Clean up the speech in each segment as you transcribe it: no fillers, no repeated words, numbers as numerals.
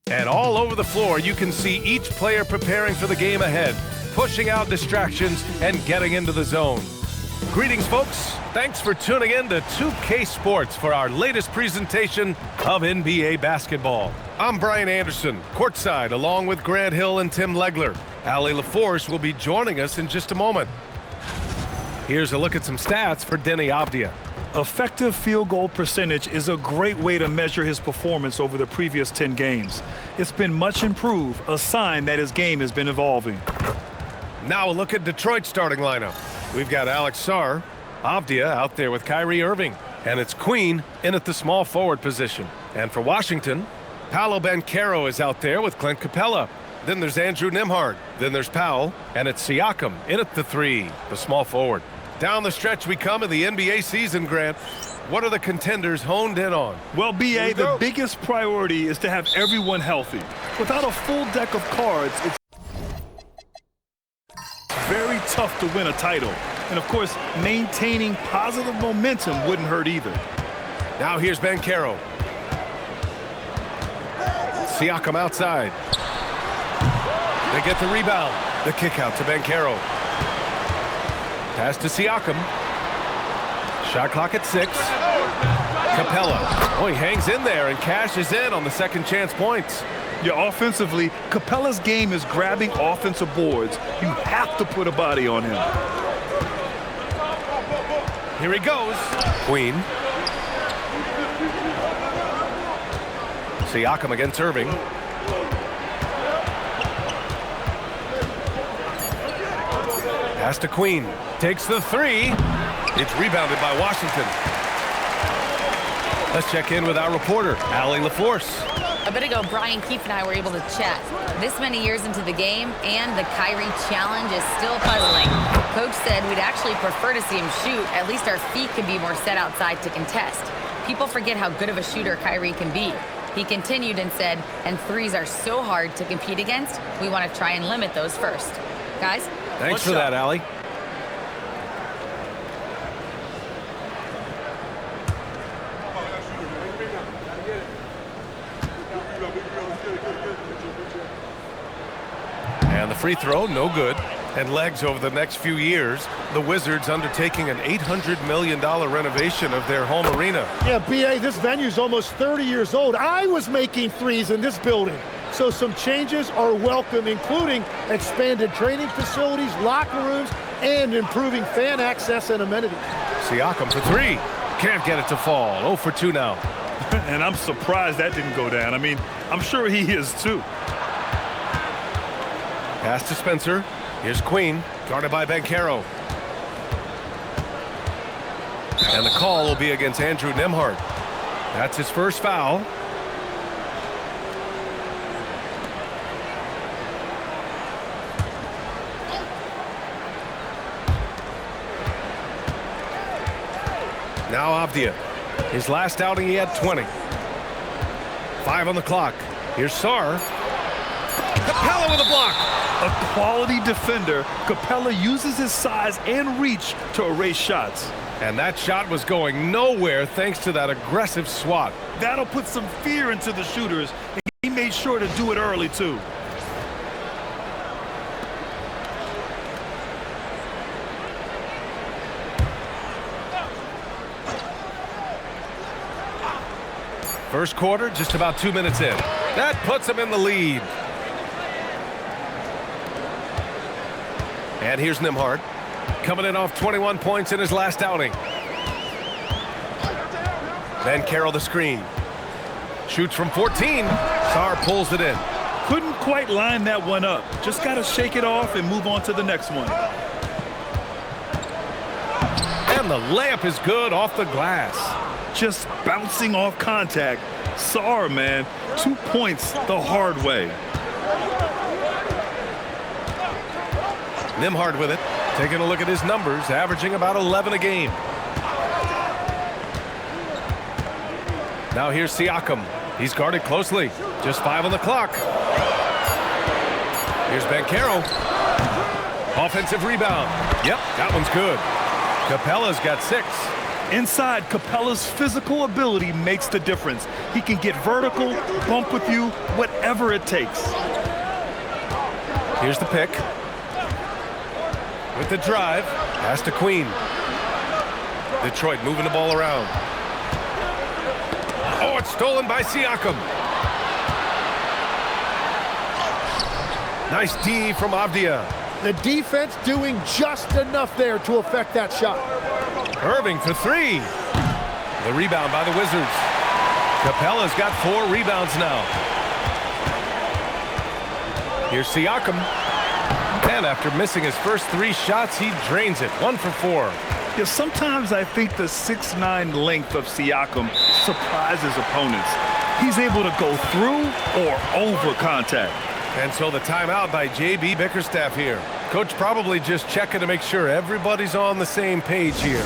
And all over the floor, you can see each player preparing for the game ahead, pushing out distractions and getting into the zone. Greetings, folks. Thanks for tuning in to 2K Sports for our latest presentation of NBA basketball. I'm Brian Anderson, courtside, along with Grant Hill and Tim Legler. Allie LaForce will be joining us in just a moment. Here's a look at some stats for Denny Avdia. Effective field goal percentage is a great way to measure his performance over the previous 10 games. It's been much improved, a sign that his game has been evolving. Now a look at Detroit's starting lineup. We've got Alex Sarr, Avdia out there with Kyrie Irving, and it's Queen in at the small forward position. And for Washington, Paolo Banchero is out there with Clint Capella. Then there's Andrew Nembhard. Then there's Powell, and it's Siakam in at the 3, the small forward. Down the stretch we come in the NBA season, Grant. What are the contenders honed in on? Well, B.A., the biggest priority is to have everyone healthy. Without a full deck of cards, it's very tough to win a title. And, of course, maintaining positive momentum wouldn't hurt either. Now here's Banchero. Siakam outside. They get the rebound. The kick out to Banchero. Pass to Siakam. Shot clock at 6. Capella. Oh, he hangs in there and cashes in on the second chance points. Yeah, offensively, Capella's game is grabbing offensive boards. You have to put a body on him. Here he goes. Queen. Siakam against Irving. Pass to Queen. Takes the 3. It's rebounded by Washington. Let's check in with our reporter, Allie LaForce. A bit ago, Brian Keefe and I were able to chat. This many years into the game, and the Kyrie challenge is still puzzling. Coach said we'd actually prefer to see him shoot. At least our feet could be more set outside to contest. People forget how good of a shooter Kyrie can be. He continued and said, and threes are so hard to compete against, we want to try and limit those first. Guys? Thanks for that, Allie. And the free throw, no good. And legs over the next few years. The Wizards undertaking an $800 million renovation of their home arena. Yeah, B.A., this venue's almost 30 years old. I was making threes in this building. So some changes are welcome, including expanded training facilities, locker rooms, and improving fan access and amenities. Siakam for 3. Can't get it to fall. 0 for 2 now. And I'm surprised that didn't go down. I mean, I'm sure he is too. Pass to Spencer. Here's Queen, guarded by Banchero. And the call will be against Andrew Nembhard. That's his first foul. Now Avdia. His last outing, he had 20. 5 on the clock. Here's Sarr. Capella with a block. A quality defender, Capella uses his size and reach to erase shots. And that shot was going nowhere thanks to that aggressive swat. That'll put some fear into the shooters. He made sure to do it early, too. First quarter, just about 2 minutes in. That puts him in the lead. And here's Nembhard, coming in off 21 points in his last outing. Banchero the screen. Shoots from 14. Sarr pulls it in. Couldn't quite line that one up. Just got to shake it off and move on to the next one. And the layup is good off the glass. Just bouncing off contact. Sarr, man, 2 points the hard way. Nembhard with it. Taking a look at his numbers, averaging about 11 a game. Now here's Siakam. He's guarded closely. Just 5 on the clock. Here's Banchero. Offensive rebound. Yep, that one's good. Capella's got 6. Inside, Capella's physical ability makes the difference. He can get vertical, bump with you, whatever it takes. Here's the pick. With the drive, pass to Queen. Detroit moving the ball around. Oh, it's stolen by Siakam. Nice D from Avdia. The defense doing just enough there to affect that shot. Irving for 3. The rebound by the Wizards. Capella's got 4 rebounds now. Here's Siakam. And after missing his first 3 shots, he drains it. 1 for 4. Yeah, sometimes I think the 6'9" length of Siakam surprises opponents. He's able to go through or over contact. And so the timeout by J.B. Bickerstaff here. Coach probably just checking to make sure everybody's on the same page here.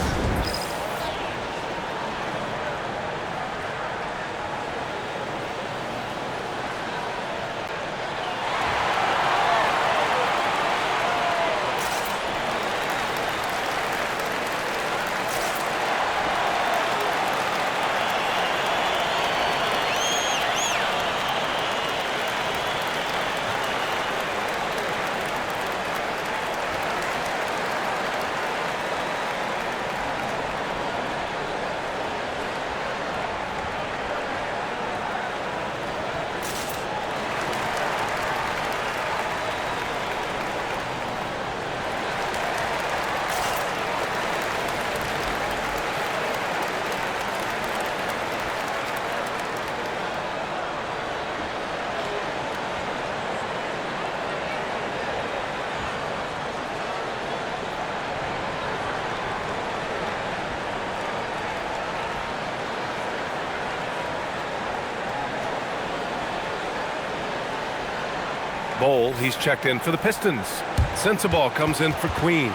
Bowl, he's checked in for the Pistons. Sensabaugh comes in for Queen.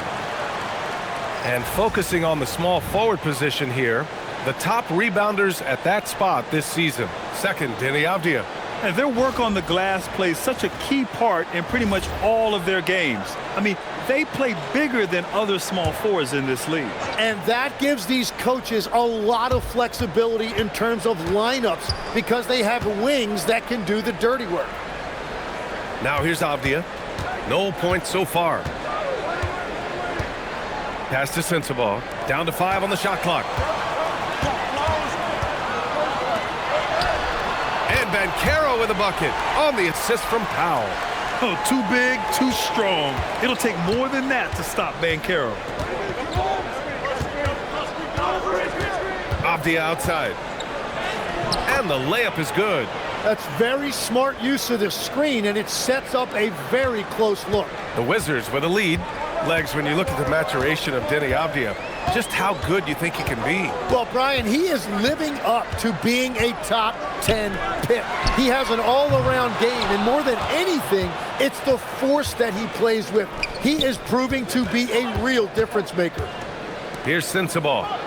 And focusing on the small forward position here, the top rebounders at that spot this season. Second, Deni Avdia. And their work on the glass plays such a key part in pretty much all of their games. I mean, they play bigger than other small forwards in this league. And that gives these coaches a lot of flexibility in terms of lineups because they have wings that can do the dirty work. Now here's Avdia. No points so far. Pass to Sensabaugh. Down to 5 on the shot clock. And Banchero with a bucket on the assist from Powell. Oh, too big, too strong. It'll take more than that to stop Banchero. Avdia outside. And the layup is good. That's very smart use of the screen, and it sets up a very close look. The Wizards with a lead. Legs, when you look at the maturation of Deni Avdia, just how good you think he can be. Well, Brian, he is living up to being a top 10 pick. He has an all-around game, and more than anything, it's the force that he plays with. He is proving to be a real difference maker. Here's Sensabaugh.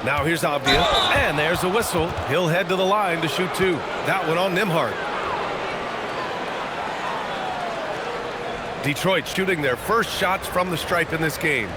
Now here's Avdia, and there's a whistle. He'll head to the line to shoot 2. That one on Nembhard. Detroit shooting their first shots from the stripe in this game.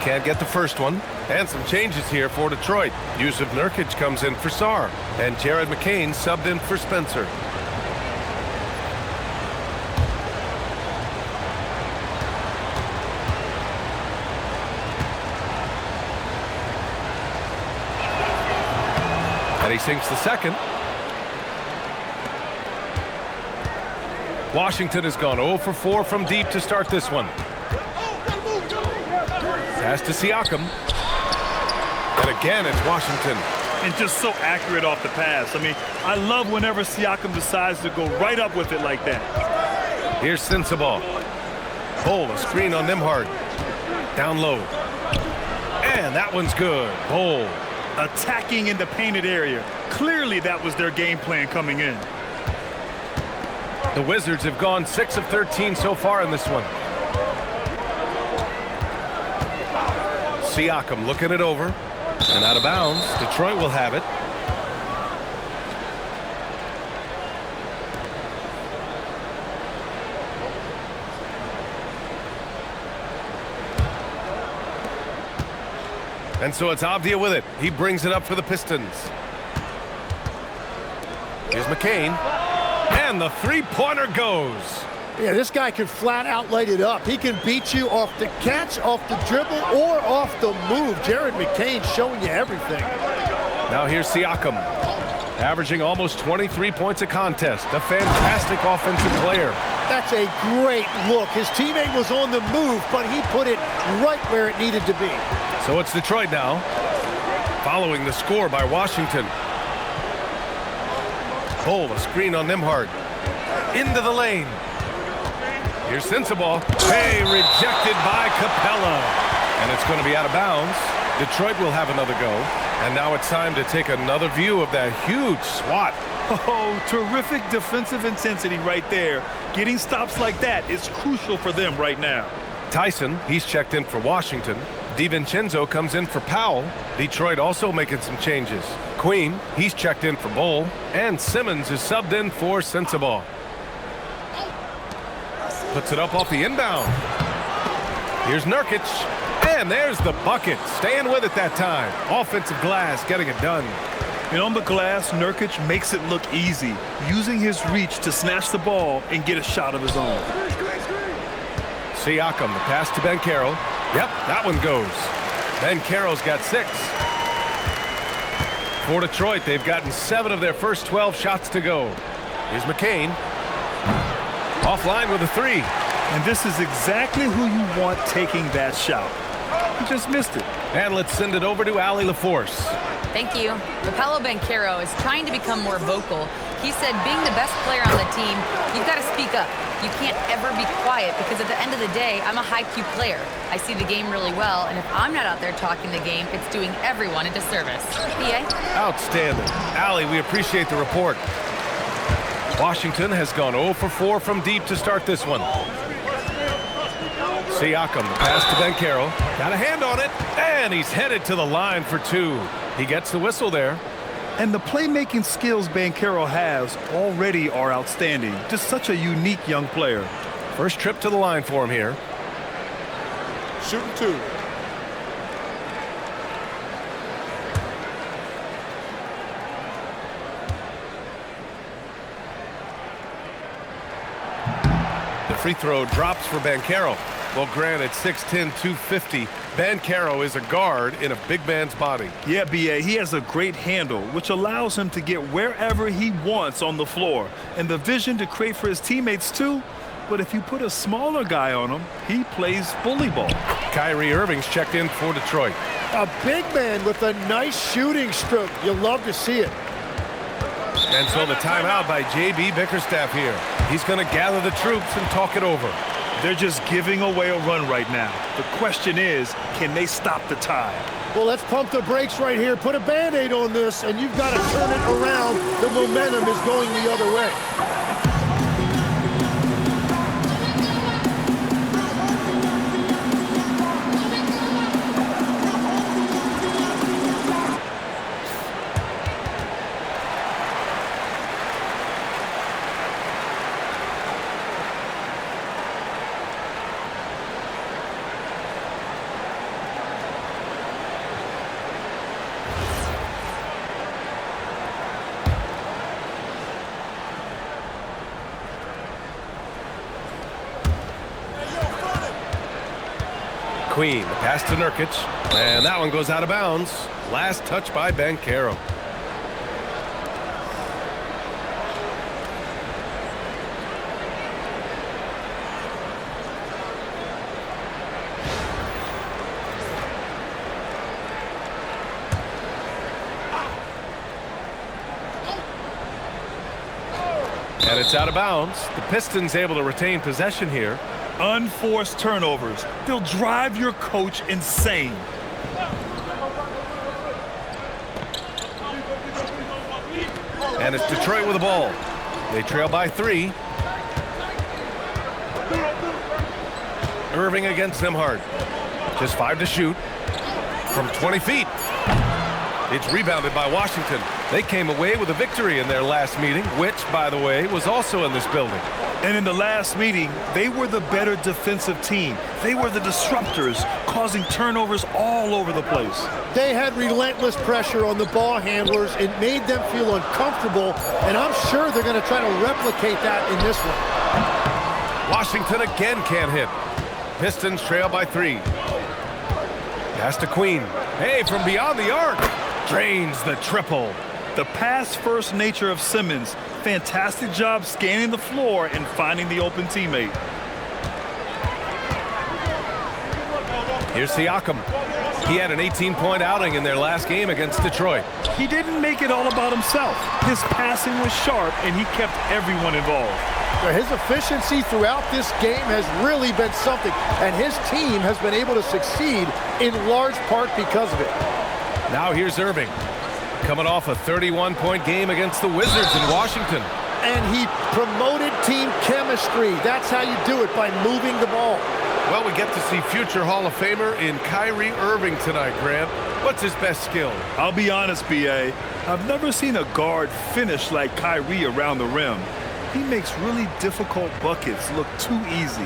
Can't get the first one. And some changes here for Detroit. Yusuf Nurkic comes in for Sarr. And Jared McCain subbed in for Spencer. And he sinks the second. Washington has gone 0 for 4 from deep to start this one. Pass to Siakam. And again, it's Washington. and just so accurate off the pass. I mean, I love whenever Siakam decides to go right up with it like that. Here's Sensabaugh. Bol, a screen on Nembhard. Down low. And that one's good. Bol. Attacking in the painted area. Clearly that was their game plan coming in. The Wizards have gone 6 of 13 so far in this one. Siakam looking it over. And out of bounds. Detroit will have it. And so it's Avdia with it. He brings it up for the Pistons. Here's McCain. And the three-pointer goes. Yeah, this guy can flat out light it up. He can beat you off the catch, off the dribble, or off the move. Jared McCain showing you everything. Now here's Siakam, averaging almost 23 points a contest. A fantastic offensive player. That's a great look. His teammate was on the move, but he put it right where it needed to be. So it's Detroit now, following the score by Washington. Bol, a screen on Nembhard. Into the lane. Here's Sensabaugh. Hey, rejected by Capella. And it's going to be out of bounds. Detroit will have another go. And now it's time to take another view of that huge swat. Oh, terrific defensive intensity right there. Getting stops like that is crucial for them right now. Tyson, he's checked in for Washington. DiVincenzo comes in for Powell. Detroit also making some changes. Queen, he's checked in for Bol. And Simmons is subbed in for Sensabaugh. Puts it up off the inbound. Here's Nurkic. And there's the bucket. Staying with it that time. Offensive glass getting it done. And on the glass, Nurkic makes it look easy, using his reach to snatch the ball and get a shot of his own. Siakam, the pass to Banchero. Yep, that one goes. Banchero's got 6. For Detroit, they've gotten 7 of their first 12 shots to go. Here's McCain. Offline with a 3. And this is exactly who you want taking that shot. He just missed it. And let's send it over to Allie LaForce. Thank you. Paolo Banchero is trying to become more vocal. He said being the best player on the team, you've got to speak up. You can't ever be quiet because at the end of the day, I'm a high-Q player. I see the game really well, and if I'm not out there talking the game, it's doing everyone a disservice. PA? Outstanding. Allie, we appreciate the report. Washington has gone 0 for 4 from deep to start this one. Siakam, the pass to Banchero. Got a hand on it, and he's headed to the line for 2. He gets the whistle there. And the playmaking skills Banchero has already are outstanding. Just such a unique young player. First trip to the line for him here. Shooting 2. The free throw drops for Banchero. Well, granted, 6'10", 250. Banchero is a guard in a big man's body. Yeah, B.A., he has a great handle, which allows him to get wherever he wants on the floor. And the vision to create for his teammates, too. But if you put a smaller guy on him, he plays bully ball. Kyrie Irving's checked in for Detroit. A big man with a nice shooting stroke. You'll love to see it. And so the timeout by J.B. Bickerstaff here. He's going to gather the troops and talk it over. They're just giving away a run right now. The question is, can they stop the tide? Well, let's pump the brakes right here. Put a Band-Aid on this, and you've got to turn it around. The momentum is going the other way. Queen, the pass to Nurkic, and that one goes out of bounds. Last touch by Banchero. It's out of bounds. The Pistons able to retain possession here. Unforced turnovers. They'll drive your coach insane. And it's Detroit with the ball. They trail by 3. Irving against Nembhard. Just 5 to shoot from 20 feet. It's rebounded by Washington. They came away with a victory in their last meeting, which, by the way, was also in this building. And in the last meeting, they were the better defensive team. They were the disruptors, causing turnovers all over the place. They had relentless pressure on the ball handlers. It made them feel uncomfortable, and I'm sure they're going to try to replicate that in this one. Washington again can't hit. Pistons trail by 3. Pass to Queen. Hey, from beyond the arc. Drains the triple. The pass-first nature of Simmons. Fantastic job scanning the floor and finding the open teammate. Here's Siakam. He had an 18-point outing in their last game against Detroit. He didn't make it all about himself. His passing was sharp, and he kept everyone involved. His efficiency throughout this game has really been something, and his team has been able to succeed in large part because of it. Now here's Irving, coming off a 31-point game against the Wizards in Washington. And he promoted team chemistry. That's how you do it, by moving the ball. Well, we get to see future Hall of Famer in Kyrie Irving tonight, Grant. What's his best skill? I'll be honest, B.A. I've never seen a guard finish like Kyrie around the rim. He makes really difficult buckets look too easy.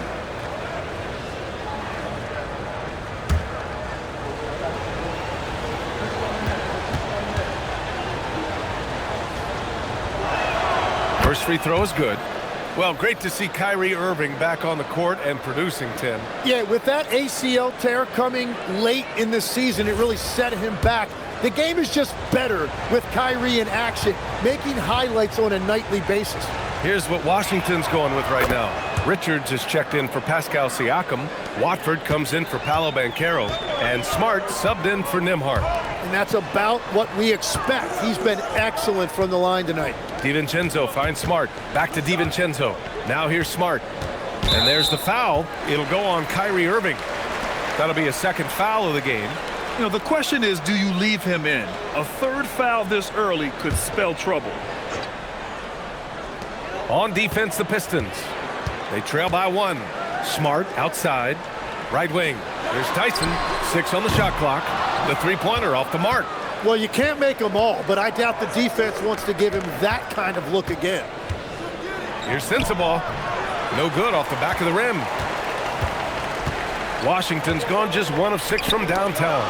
First free throw is good. Well, great to see Kyrie Irving back on the court and producing, Tim. Yeah, with that ACL tear coming late in the season, it really set him back. The game is just better with Kyrie in action, making highlights on a nightly basis. Here's what Washington's going with right now. Richards is checked in for Pascal Siakam. Watford comes in for Paolo Banchero. And Smart subbed in for Nembhard. And that's about what we expect. He's been excellent from the line tonight. DiVincenzo finds Smart. Back to DiVincenzo. Now here's Smart. And there's the foul. It'll go on Kyrie Irving. That'll be a second foul of the game. You know, the question is, do you leave him in? A third foul this early could spell trouble. On defense, the Pistons. They trail by 1. Smart outside. Right wing. Here's Tyson. 6 on the shot clock. The three-pointer off the mark. Well, you can't make them all, but I doubt the defense wants to give him that kind of look again. Here's Sensabaugh. No good off the back of the rim. Washington's gone just 1 of 6 from downtown.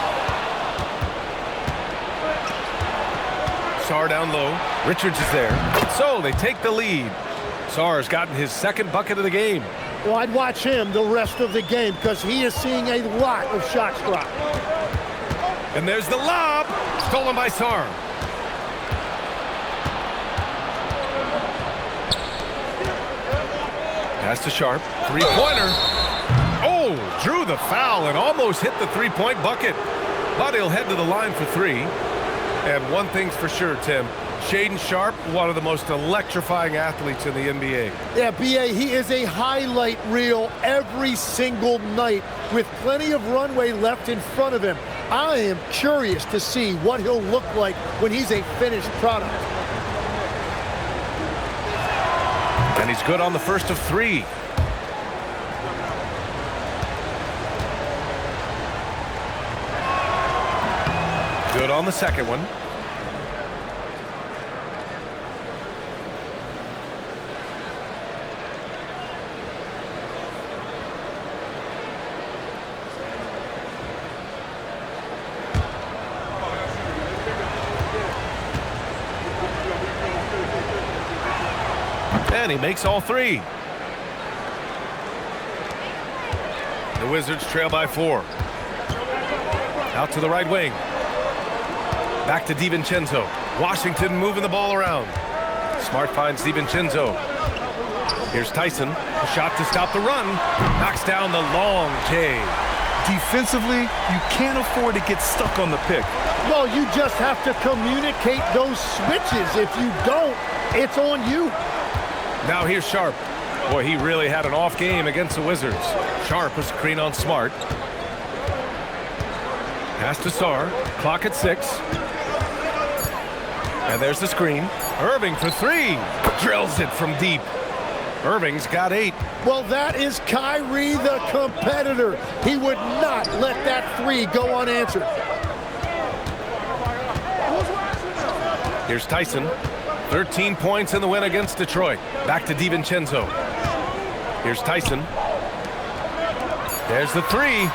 Sarr down low. Richards is there. So they take the lead. Sarr's gotten his second bucket of the game. Well, I'd watch him the rest of the game because he is seeing a lot of shots drop. And there's the lob. Stolen by Sarr. Pass to Sharp. Three-pointer. Oh, drew the foul and almost hit the three-point bucket. But he'll head to the line for 3. And one thing's for sure, Tim. Shaedon Sharpe, one of the most electrifying athletes in the NBA. Yeah, B.A., he is a highlight reel every single night with plenty of runway left in front of him. I am curious to see what he'll look like when he's a finished product. And he's good on the first of 3. Good on the second one. And he makes all 3. The Wizards trail by 4. Out to the right wing. Back to DiVincenzo. Washington moving the ball around. Smart finds DiVincenzo. Here's Tyson. A shot to stop the run. Knocks down the long J. Defensively, you can't afford to get stuck on the pick. Well, you just have to communicate those switches. If you don't, it's on you. Now here's Sharp. Boy, he really had an off game against the Wizards. Sharp a screen on Smart. Pass to Sarr. Clock at 6. And there's the screen. Irving for 3. Drills it from deep. Irving's got 8. Well, that is Kyrie, the competitor. He would not let that 3 go unanswered. Here's Tyson. 13 points in the win against Detroit. Back to DiVincenzo. Here's Tyson. There's the 3.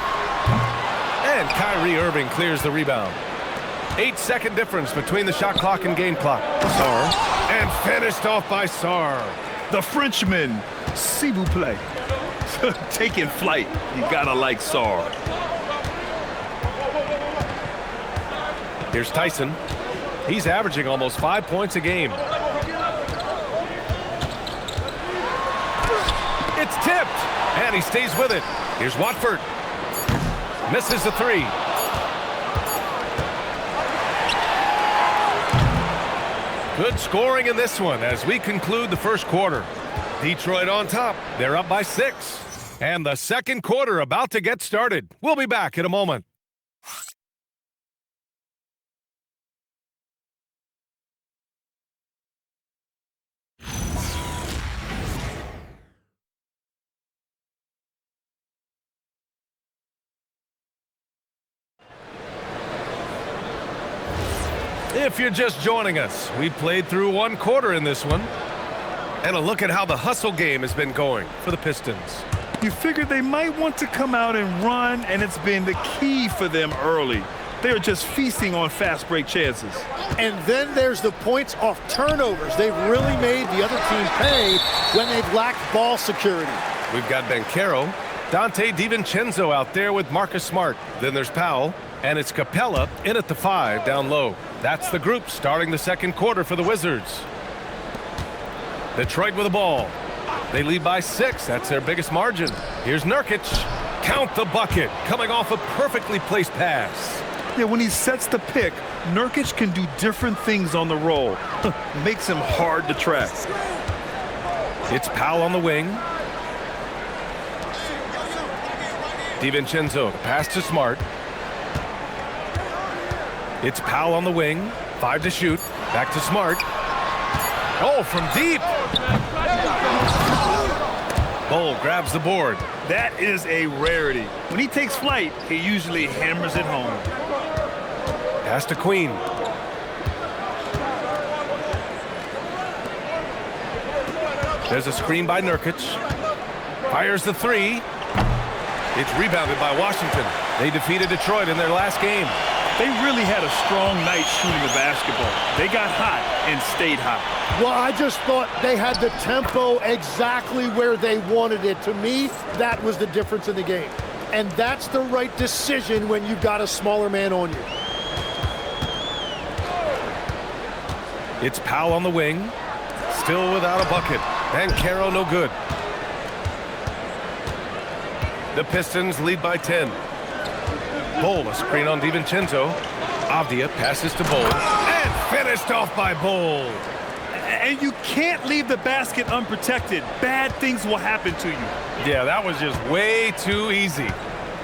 And Kyrie Irving clears the rebound. 8-second difference between the shot clock and game clock. Sarr. And finished off by Sarr. The Frenchman, s'il vous plaît. Taking flight. You gotta like Sarr. Here's Tyson. He's averaging almost 5 points a game. It's tipped, and he stays with it. Here's Watford. Misses the 3. Good scoring in this one as we conclude the first quarter. Detroit on top. They're up by 6. And the second quarter about to get started. We'll be back in a moment. If you're just joining us, we played through one quarter in this one. And a look at how the hustle game has been going for the Pistons. You figured they might want to come out and run, and it's been the key for them early. They're just feasting on fast break chances. And then there's the points off turnovers. They've really made the other team pay when they've lacked ball security. We've got Banchero, Dante DiVincenzo out there with Marcus Smart. Then there's Powell, and it's Capella in at the 5 down low. That's the group starting the second quarter for the Wizards. Detroit with the ball. They lead by 6. That's their biggest margin. Here's Nurkic. Count the bucket. Coming off a perfectly placed pass. Yeah, when he sets the pick, Nurkic can do different things on the roll. Makes him hard to track. It's Powell on the wing. DiVincenzo, the pass to Smart. It's Powell on the wing. 5 to shoot. Back to Smart. Oh, from deep. Bull grabs the board. That is a rarity. When he takes flight, he usually hammers it home. Pass to Queen. There's a screen by Nurkic. Fires the 3. It's rebounded by Washington. They defeated Detroit in their last game. They really had a strong night shooting the basketball. They got hot and stayed hot. Well, I just thought they had the tempo exactly where they wanted it. To me, that was the difference in the game. And that's the right decision when you've got a smaller man on you. It's Powell on the wing. Still without a bucket. Banchero no good. The Pistons lead by 10. Bull, a screen on DiVincenzo. Avdia passes to Bull. And finished off by Bull. And you can't leave the basket unprotected. Bad things will happen to you. Yeah, that was just way too easy.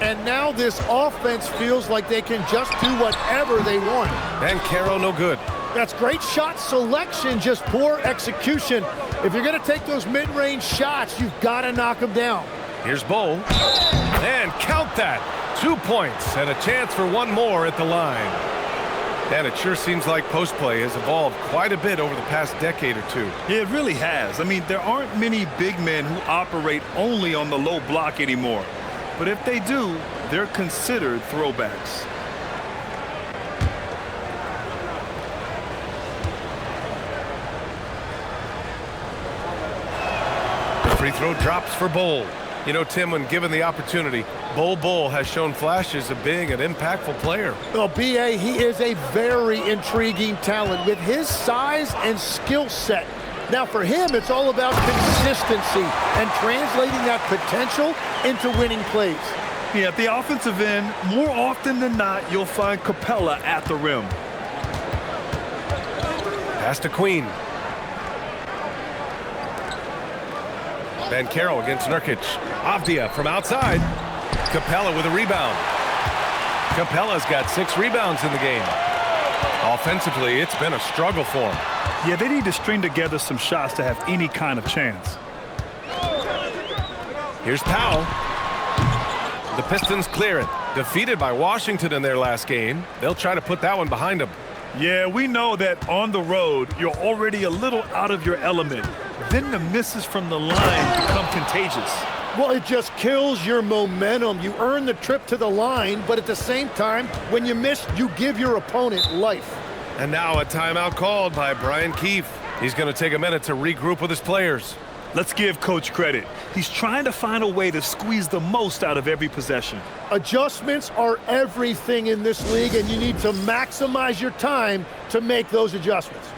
And now this offense feels like they can just do whatever they want. Banchero no good. That's great shot selection, just poor execution. If you're going to take those mid-range shots, you've got to knock them down. Here's Bull. And count that. 2 points and a chance for one more at the line. And it sure seems like post play has evolved quite a bit over the past decade or two. Yeah, it really has. I mean, there aren't many big men who operate only on the low block anymore. But if they do, they're considered throwbacks. The free throw drops for Bull. You know, Tim, when given the opportunity, Bull has shown flashes of being an impactful player. Well, B.A., he is a very intriguing talent with his size and skill set. Now, for him, it's all about consistency and translating that potential into winning plays. Yeah, at the offensive end, more often than not, you'll find Capella at the rim. Pass to Queen. Van Carroll against Nurkic. Avdia from outside. Capella with a rebound. Capella's got 6 rebounds in the game. Offensively, it's been a struggle for him. Yeah, they need to string together some shots to have any kind of chance. Here's Powell. The Pistons clear it. Defeated by Washington in their last game. They'll try to put that one behind them. Yeah, we know that on the road, you're already a little out of your element. Then the misses from the line become contagious. Well, it just kills your momentum. You earn the trip to the line, but at the same time, when you miss, you give your opponent life. And now a timeout called by Brian Keefe. He's going to take a minute to regroup with his players. Let's give Coach credit. He's trying to find a way to squeeze the most out of every possession. Adjustments are everything in this league, and you need to maximize your time to make those adjustments.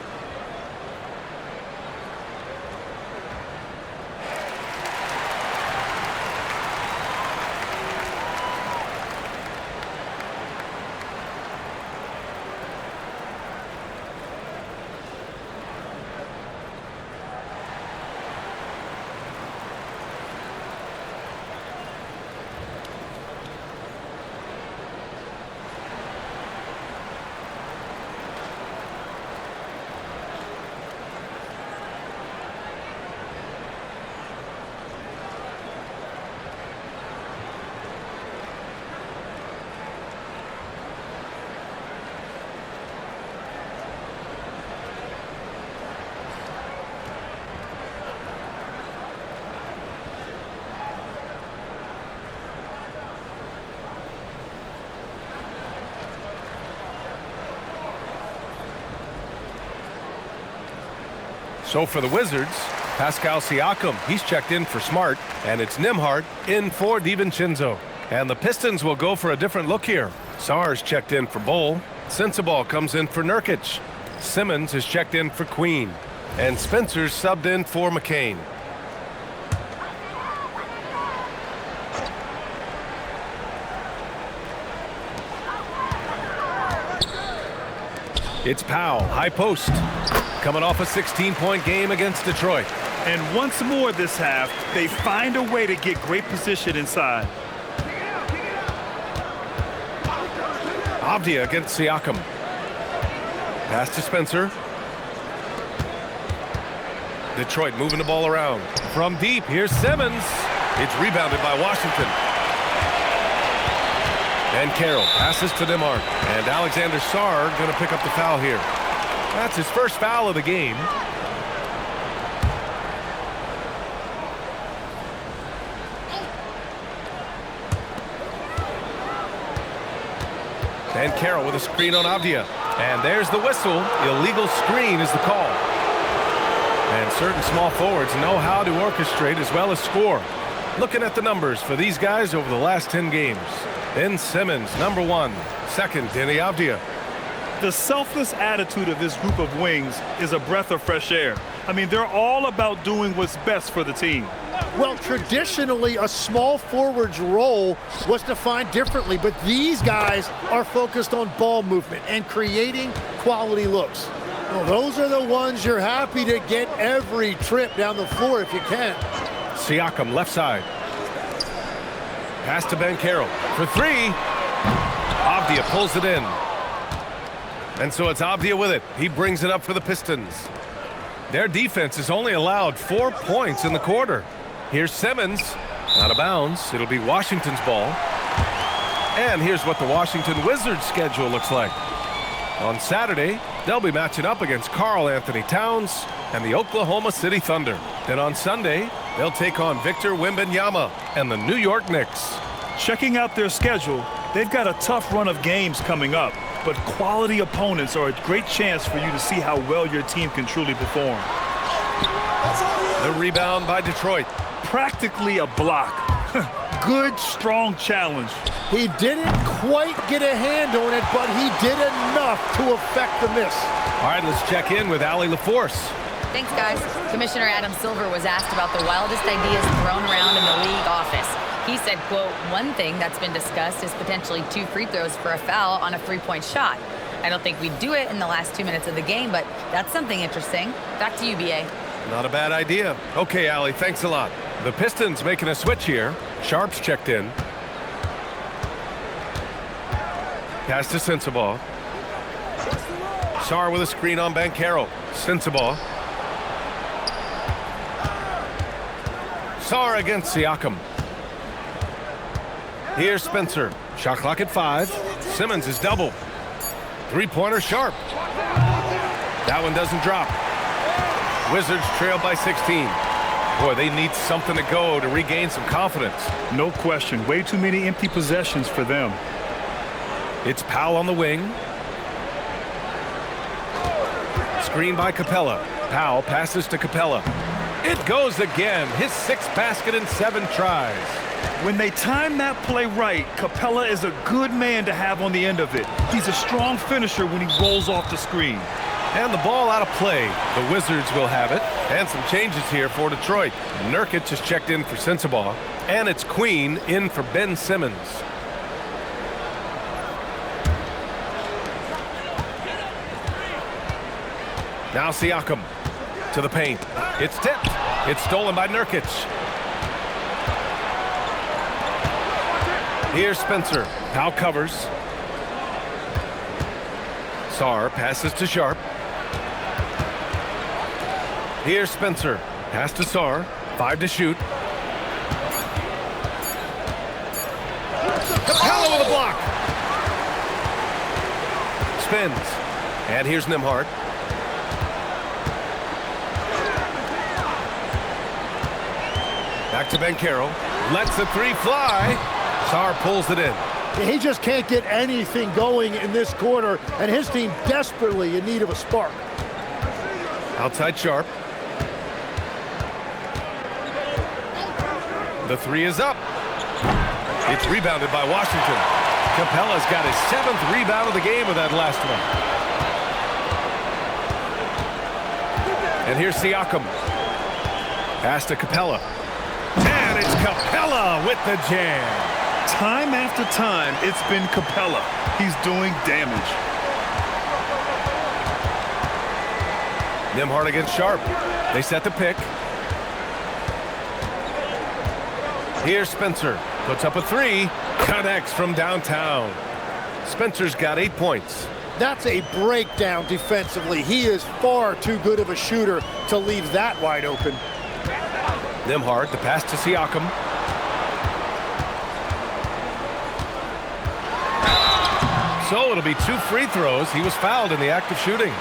So for the Wizards, Pascal Siakam, he's checked in for Smart, and it's Nembhard in for DiVincenzo. And the Pistons will go for a different look here. Sarr's checked in for Bol. Sensabaugh comes in for Nurkic. Simmons is checked in for Queen. And Spencer's subbed in for McCain. It's Powell, high post. Coming off a 16-point game against Detroit. And once more this half, they find a way to get great position inside. Avdia against Siakam. Pass to Spencer. Detroit moving the ball around. From deep, here's Simmons. It's rebounded by Washington. And Carroll passes to Nembhard. And Alexander Sarr going to pick up the foul here. That's his first foul of the game. And Carroll with a screen on Avdia. And there's the whistle. Illegal screen is the call. And certain small forwards know how to orchestrate as well as score. Looking at the numbers for these guys over the last 10 games. Ben Simmons, number 1. Second, Deni Avdia. The selfless attitude of this group of wings is a breath of fresh air. I mean, they're all about doing what's best for the team. Well, traditionally, a small forward's role was defined differently, but these guys are focused on ball movement and creating quality looks. Well, those are the ones you're happy to get every trip down the floor if you can. Siakam, left side. Pass to Ben Carroll for 3. Avdia pulls it in. And so it's Avdia with it. He brings it up for the Pistons. Their defense has only allowed 4 points in the quarter. Here's Simmons. Out of bounds. It'll be Washington's ball. And here's what the Washington Wizards schedule looks like. On Saturday, they'll be matching up against Karl Anthony Towns and the Oklahoma City Thunder. Then on Sunday, they'll take on Victor Wembanyama and the New York Knicks. Checking out their schedule, they've got a tough run of games coming up, but quality opponents are a great chance for you to see how well your team can truly perform. The rebound by Detroit. Practically a block. Good, strong challenge. He didn't quite get a hand on it, but he did enough to affect the miss. All right, let's check in with Allie LaForce. Thanks, guys. Commissioner Adam Silver was asked about the wildest ideas thrown around in the league office. He said, quote, one thing that's been discussed is potentially 2 free throws for a foul on a 3-point shot. I don't think we'd do it in the last 2 minutes of the game, but that's something interesting. Back to you, BA. Not a bad idea. Okay, Allie, thanks a lot. The Pistons making a switch here. Sharp's checked in. Pass to Sensabaugh. Sarr with a screen on Banchero. Sensabaugh. Sarr against Siakam. Here's Spencer. Shot clock at 5. Simmons is double. Three-pointer Sharp. That one doesn't drop. Wizards trail by 16. Boy, they need something to go to regain some confidence. No question. Way too many empty possessions for them. It's Powell on the wing. Screen by Capella. Powell passes to Capella. It goes again. His 6th basket in 7 tries. When they time that play right, Capella is a good man to have on the end of it. He's a strong finisher when he rolls off the screen. And the ball out of play. The Wizards will have it. And some changes here for Detroit. Nurkic is checked in for Sensabaugh. And it's Queen in for Ben Simmons. Now Siakam to the paint. It's tipped. It's stolen by Nurkic. Here's Spencer. Powell covers. Sarr passes to Sharp. Here's Spencer. Pass to Sarr. 5 to shoot. Capella with a block. Spins. And here's Nembhard. Back to Banchero. Lets the 3 fly. Sarr pulls it in. He just can't get anything going in this quarter, and his team desperately in need of a spark. Outside Sharp. The 3 is up. It's rebounded by Washington. Capella's got his 7th rebound of the game with that last one. And here's Siakam. Pass to Capella. And it's Capella with the jam. Time after time, it's been Capella. He's doing damage. Nembhard against Sharp. They set the pick. Here's Spencer. Puts up a 3. Connects from downtown. Spencer's got 8 points. That's a breakdown defensively. He is far too good of a shooter to leave that wide open. Nembhard, the pass to Siakam. So it'll be 2 free throws. He was fouled in the act of shooting.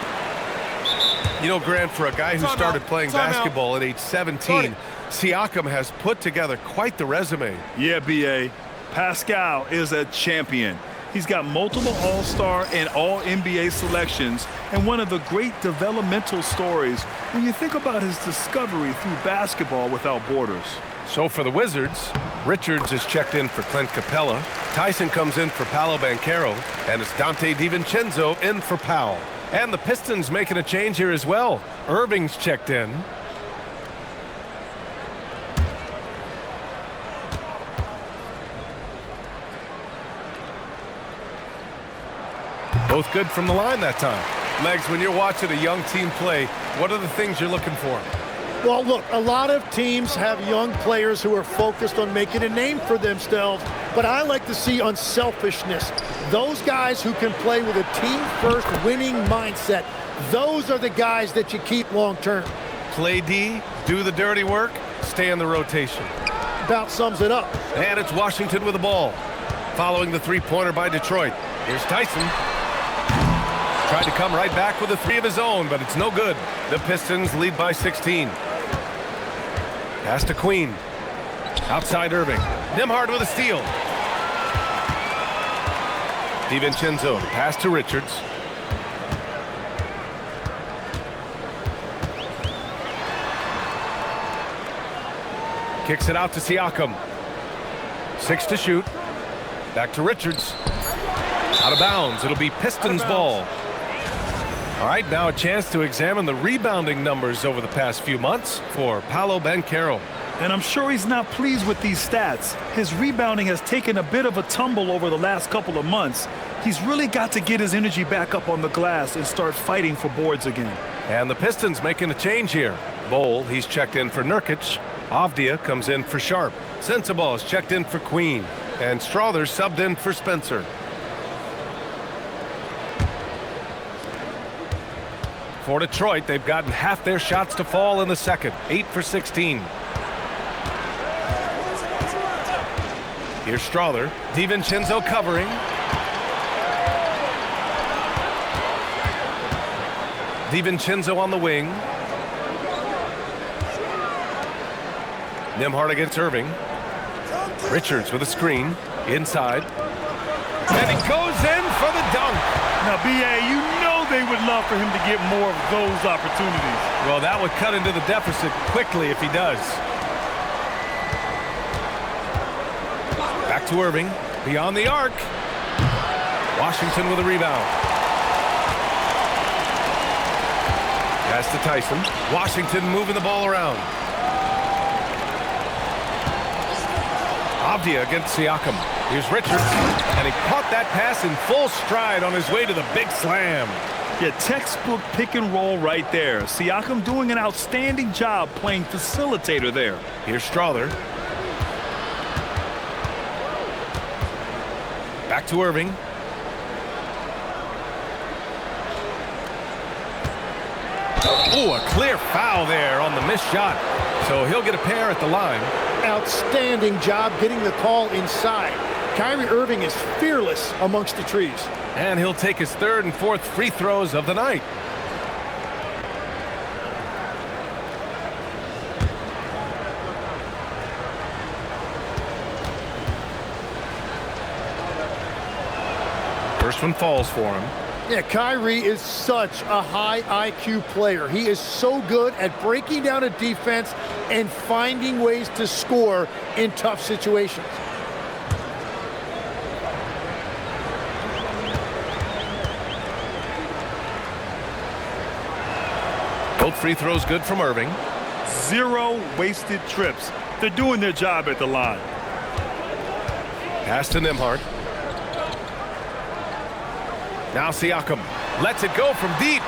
You know, Grant, for a guy who started playing basketball at age 17, Siakam has put together quite the resume. Yeah, B.A. Pascal is a champion. He's got multiple All-Star and All-NBA selections, and one of the great developmental stories when you think about his discovery through basketball without borders. So for the Wizards, Richards is checked in for Clint Capella. Tyson comes in for Paolo Banchero, and it's Dante DiVincenzo in for Powell. And the Pistons making a change here as well. Irving's checked in. Both good from the line that time. Legs, when you're watching a young team play, what are the things you're looking for? Well, look, a lot of teams have young players who are focused on making a name for themselves, but I like to see unselfishness. Those guys who can play with a team-first winning mindset, those are the guys that you keep long-term. Play D, do the dirty work, stay in the rotation. About sums it up. And it's Washington with the ball. Following the 3-pointer by Detroit. Here's Tyson. Tried to come right back with a 3 of his own, but it's no good. The Pistons lead by 16. Pass to Queen. Outside Irving. Nembhard with a steal. DiVincenzo, pass to Richards. Kicks it out to Siakam. 6 to shoot. Back to Richards. Out of bounds. It'll be Pistons ball. All right, now a chance to examine the rebounding numbers over the past few months for Paolo Banchero. And I'm sure he's not pleased with these stats. His rebounding has taken a bit of a tumble over the last couple of months. He's really got to get his energy back up on the glass and start fighting for boards again. And the Pistons making a change here. Bol, he's checked in for Nurkic. Avdia comes in for Sharp. Sensabaugh is checked in for Queen. And Strother subbed in for Spencer. For Detroit, they've gotten half their shots to fall in the second. 8 for 16. Here's Strother. DiVincenzo covering. DiVincenzo on the wing. Nembhard against Irving. Richards with a screen. Inside. And he goes in for the dunk. Now, B.A., you know they would love for him to get more of those opportunities. Well, that would cut into the deficit quickly if he does. Back to Irving. Beyond the arc. Washington with a rebound. Pass to Tyson. Washington moving the ball around. Avdia against Siakam. Here's Richards, and he caught that pass in full stride on his way to the big slam. Yeah, textbook pick and roll right there. Siakam doing an outstanding job playing facilitator there. Here's Strother. Back to Irving. Oh, a clear foul there on the missed shot. So he'll get a pair at the line. Outstanding job getting the call inside. Kyrie Irving is fearless amongst the trees. And he'll take his third and fourth free throws of the night. First one falls for him. Yeah, Kyrie is such a high IQ player. He is so good at breaking down a defense and finding ways to score in tough situations. Both free throws good from Irving. 0 wasted trips. They're doing their job at the line. Pass to Nembhard. Now Siakam lets it go from deep.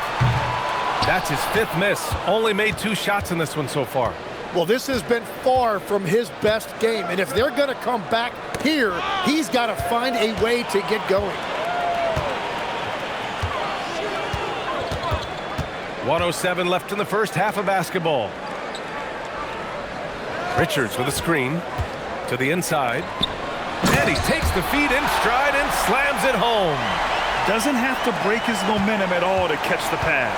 That's his 5th miss. Only made 2 shots in this one so far. Well, this has been far from his best game, and if they're going to come back here, he's got to find a way to get going. 1:07 left in the first half of basketball. Richards with a screen to the inside. And he takes the feed in stride and slams it home. Doesn't have to break his momentum at all to catch the pass.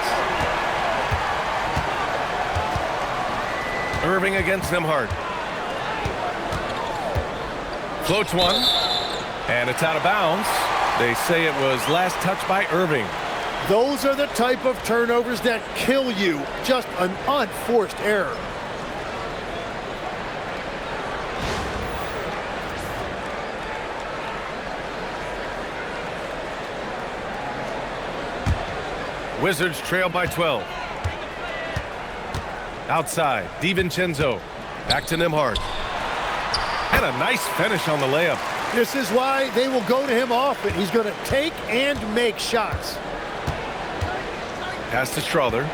Irving against Nembhard. Floats one. And it's out of bounds. They say it was last touched by Irving. Those are the type of turnovers that kill you. Just an unforced error. Wizards trail by 12. Outside, DiVincenzo. Back to Nembhard. And a nice finish on the layup. This is why they will go to him often. He's going to take and make shots. Pass to Strother.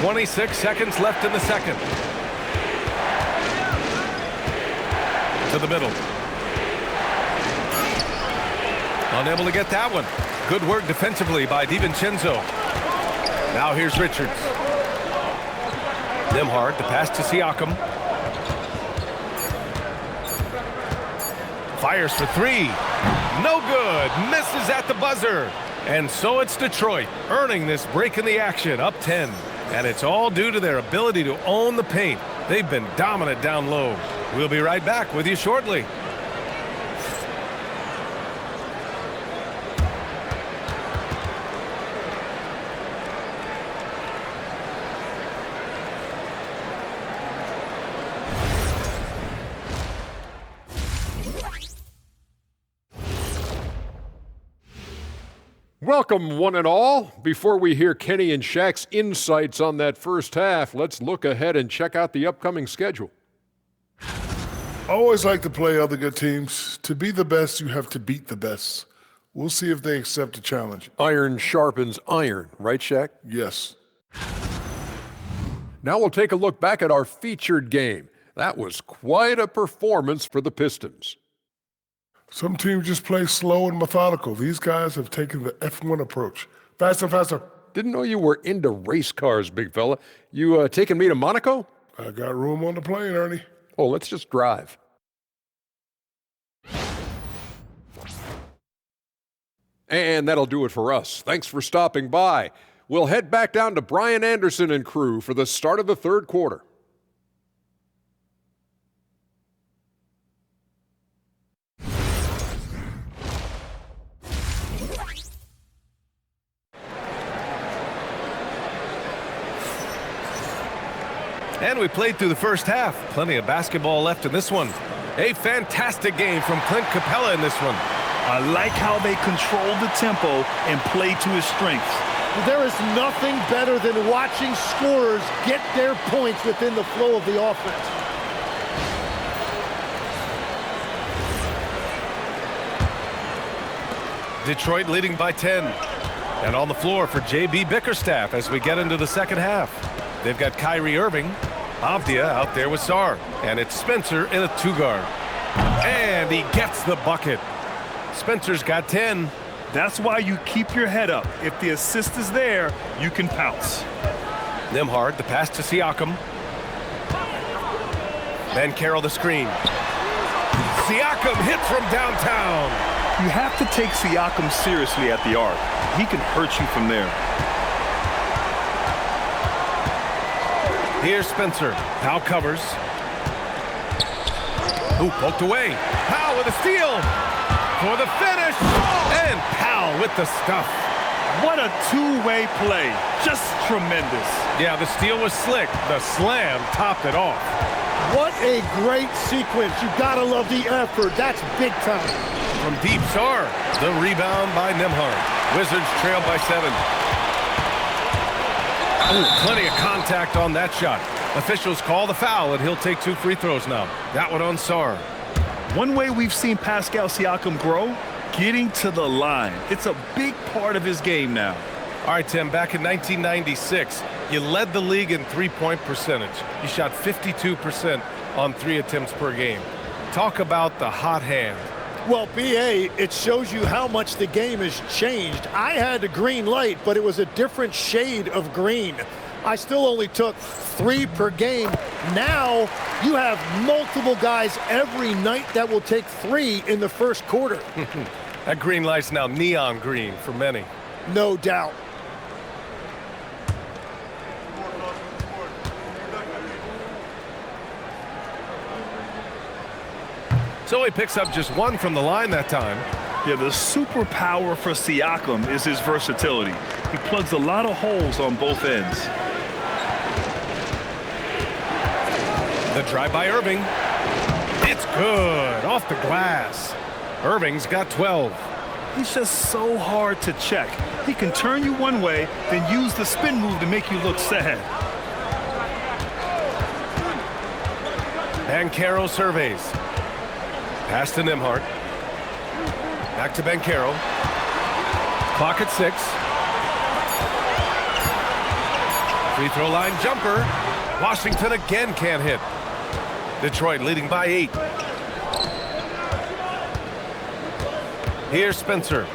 26 seconds left in the second. To the middle. Unable to get that one. Good work defensively by DiVincenzo. Now here's Richards. Nembhard, the pass to Siakam. Fires for 3. No good. Misses at the buzzer. And so it's Detroit earning this break in the action, up 10. And it's all due to their ability to own the paint. They've been dominant down low. We'll be right back with you shortly. Welcome, one and all. Before we hear Kenny and Shaq's insights on that first half, let's look ahead and check out the upcoming schedule. I always like to play other good teams. To be the best, you have to beat the best. We'll see if they accept the challenge. Iron sharpens iron, right, Shaq? Yes. Now we'll take a look back at our featured game. That was quite a performance for the Pistons. Some teams just play slow and methodical. These guys have taken the F1 approach. Faster, faster. Didn't know you were into race cars, big fella. You taking me to Monaco? I got room on the plane, Ernie. Oh, let's just drive. And that'll do it for us. Thanks for stopping by. We'll head back down to Brian Anderson and crew for the start of the third quarter. And we played through the first half. Plenty of basketball left in this one. A fantastic game from Clint Capella in this one. I like how they control the tempo and play to his strengths. There is nothing better than watching scorers get their points within the flow of the offense. Detroit leading by 10. And on the floor for J.B. Bickerstaff as we get into the second half. They've got Kyrie Irving, Avdia out there with Sarr, and it's Spencer in a two-guard. And he gets the bucket. Spencer's got 10. That's why you keep your head up. If the assist is there, you can pounce. Nembhard, the pass to Siakam. Banchero the screen. Siakam hit from downtown. You have to take Siakam seriously at the arc. He can hurt you from there. Here's Spencer. Powell covers. Ooh, poked away. Powell with a steal for the finish. And Powell with the stuff. What a two-way play. Just tremendous. Yeah, the steal was slick. The slam topped it off. What a great sequence. You gotta love the effort. That's big time. From deep, Sarr. The rebound by Nembhard. Wizards trail by 7. Ooh, plenty of contact on that shot. Officials call the foul, and he'll take 2 free throws now. That one on Sarr. One way we've seen Pascal Siakam grow, getting to the line. It's a big part of his game now. All right, Tim, back in 1996, you led the league in three-point percentage. You shot 52% on 3 attempts per game. Talk about the hot hand. Well, B.A., it shows you how much the game has changed. I had a green light, but it was a different shade of green. I still only took 3 per game. Now you have multiple guys every night that will take 3 in the first quarter. That green light's now neon green for many. No doubt. So he picks up just 1 from the line that time. Yeah, the superpower for Siakam is his versatility. He plugs a lot of holes on both ends. The drive by Irving. It's good. Off the glass. Irving's got 12. He's just so hard to check. He can turn you one way, then use the spin move to make you look sad. Banchero surveys. Pass to Nembhard. Back to Banchero. Clock at 6. Free throw line jumper. Washington again can't hit. Detroit leading by 8. Here's Spencer.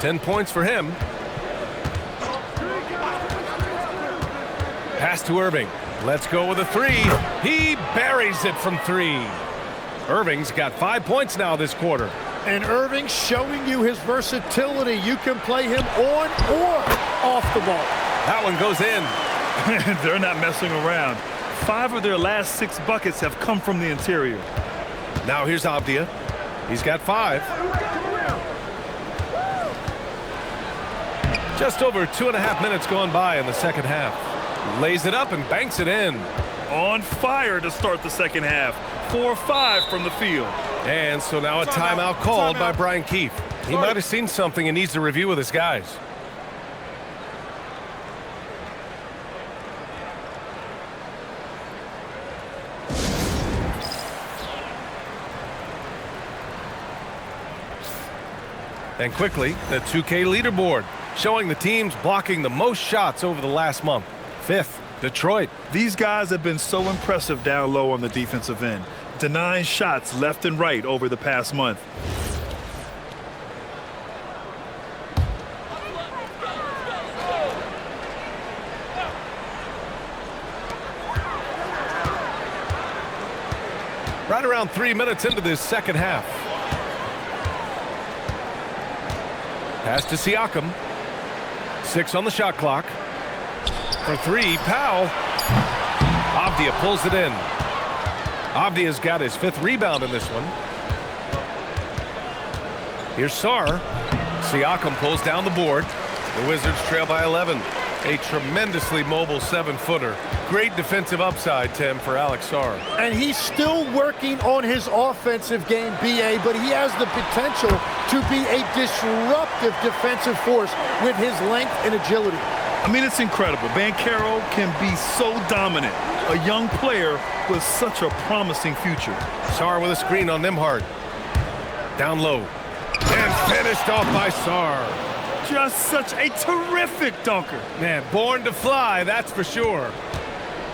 10 points for him. Pass to Irving. Let's go with a 3. He buries it from 3. Irving's got 5 points now this quarter. And Irving showing you his versatility. You can play him on or off the ball. That one goes in. They're not messing around. 5 of their last 6 buckets have come from the interior. Now here's Avdia. He's got 5. Just over 2.5 minutes gone by in the second half. Lays it up and banks it in. On fire to start the second half. 4-5 from the field. And so now a timeout called by Brian Keefe. He might have seen something and needs to review with his guys. And quickly, the 2K leaderboard, showing the teams blocking the most shots over the last month. 5th, Detroit. These guys have been so impressive down low on the defensive end, denying shots left and right over the past month. Right around 3 minutes into this second half. Pass to Siakam. 6 on the shot clock. For 3, Powell. Avdija pulls it in. Avdija's got his 5th rebound in this one. Here's Sarr. Siakam pulls down the board. The Wizards trail by 11. A tremendously mobile 7-footer. Great defensive upside, Tim, for Alex Sarr. And he's still working on his offensive game, BA, but he has the potential to be a disruptive defensive force with his length and agility. I mean, it's incredible. Banchero can be so dominant. A young player with such a promising future. Sarr with a screen on Nembhard. Down low. And finished off by Sarr. Just such a terrific dunker. Man, born to fly, that's for sure.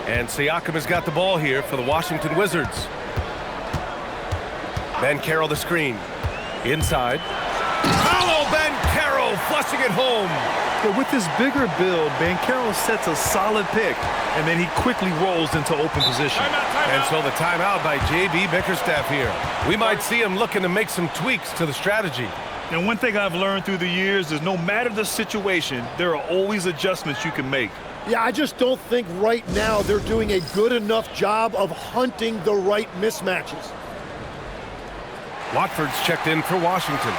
And Siakam has got the ball here for the Washington Wizards. Banchero the screen. Inside. Paolo Banchero flushing it home. But with his bigger build, Banchero sets a solid pick, and then he quickly rolls into open position. And so the timeout by J.B. Bickerstaff here. We might see him looking to make some tweaks to the strategy. And one thing I've learned through the years is no matter the situation, there are always adjustments you can make. Yeah, I just don't think right now they're doing a good enough job of hunting the right mismatches. Watford's checked in for Washington.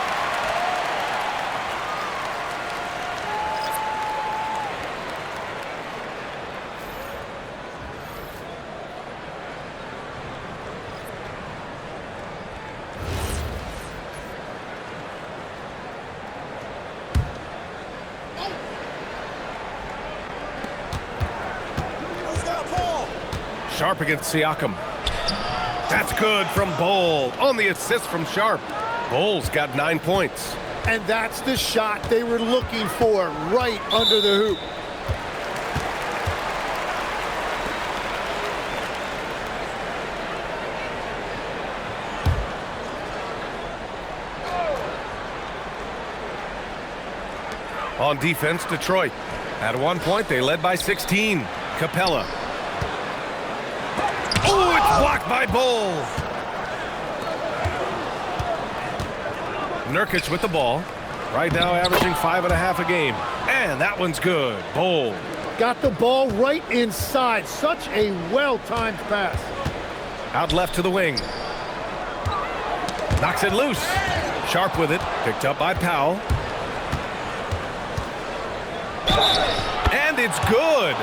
Sharp against Siakam. That's good from Bol on the assist from Sharp. Bol's got 9 points. And that's the shot they were looking for right under the hoop. On defense, Detroit. At one point, they led by 16. Capella. Oh, it's blocked by Bol. Nurkic with the ball. Right now averaging 5.5 a game. And that one's good. Bol. Got the ball right inside. Such a well-timed pass. Out left to the wing. Knocks it loose. Sharp with it. Picked up by Powell. And it's good.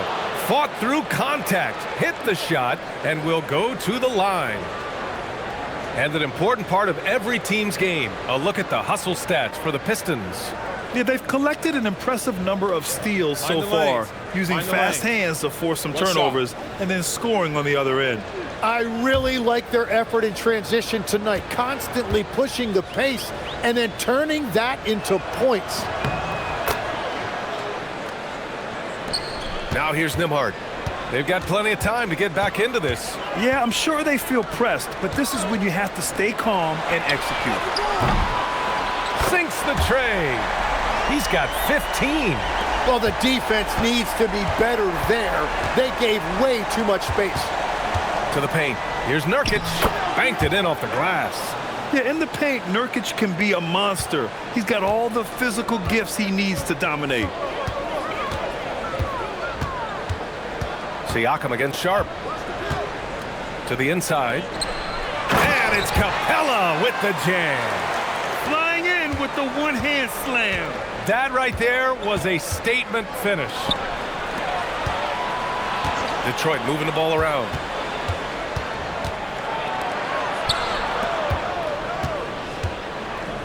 Fought through contact, hit the shot, and will go to the line. And an important part of every team's game, a look at the hustle stats for the Pistons. Yeah, they've collected an impressive number of steals so far, using fast hands to force some turnovers and then scoring on the other end. I really like their effort in transition tonight, constantly pushing the pace and then turning that into points. Now here's Nembhard. They've got plenty of time to get back into this. Yeah, I'm sure they feel pressed, but this is when you have to stay calm and execute. Sinks the tray. He's got 15. Well, the defense needs to be better there. They gave way too much space. To the paint. Here's Nurkic. Banked it in off the glass. Yeah, in the paint, Nurkic can be a monster. He's got all the physical gifts he needs to dominate. Siakam against Sharp. To the inside. And it's Capella with the jam. Flying in with the one-hand slam. That right there was a statement finish. Detroit moving the ball around.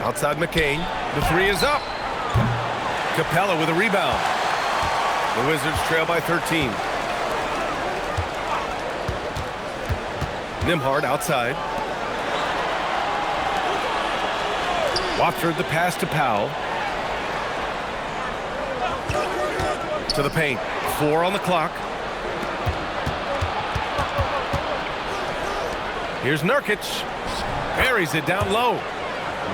Outside McCain. The three is up. Capella with a rebound. The Wizards trail by 13. Nembhard outside. Watford the pass to Powell. To the paint. 4 on the clock. Here's Nurkic. Buries it down low.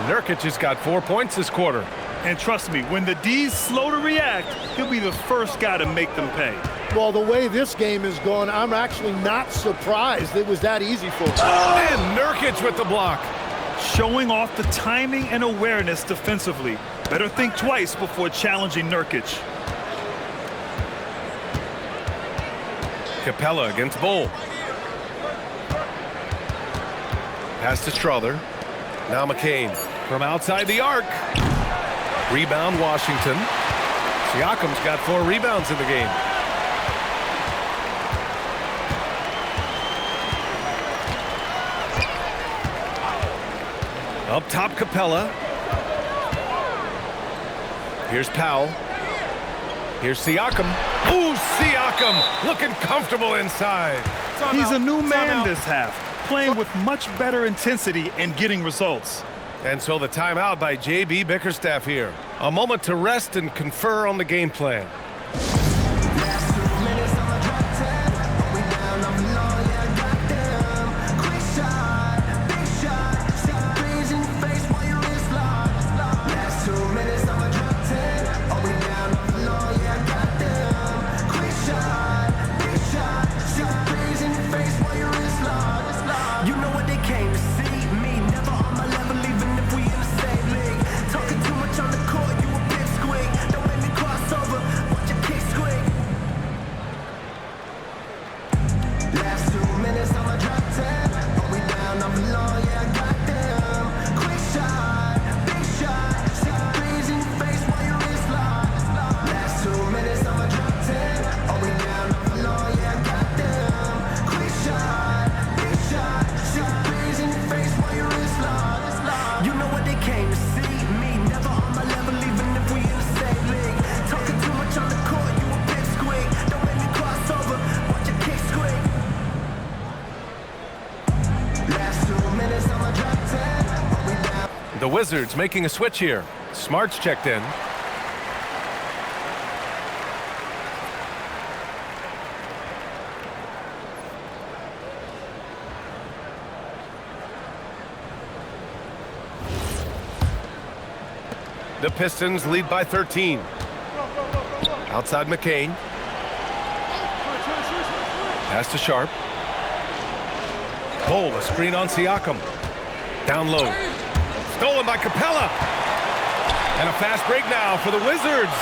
Nurkic has got 4 points this quarter. And trust me, when the D's slow to react, he'll be the first guy to make them pay. Well, the way this game is going, I'm actually not surprised it was that easy for him. And Nurkic with the block. Showing off the timing and awareness defensively. Better think twice before challenging Nurkic. Capella against Bull. Pass to Strother. Now McCain from outside the arc. Rebound Washington. Siakam's got 4 rebounds in the game. Up top, Capella. Here's Powell. Here's Siakam. Ooh, Siakam looking comfortable inside. He's a new man this half, playing with much better intensity and getting results. And so the timeout by J.B. Bickerstaff here. A moment to rest and confer on the game plan. The Wizards making a switch here. Smart's checked in. The Pistons lead by 13. Outside McCain. Pass to Sharp. Bull, a screen on Siakam. Down low. Stolen by Capella. And a fast break now for the Wizards.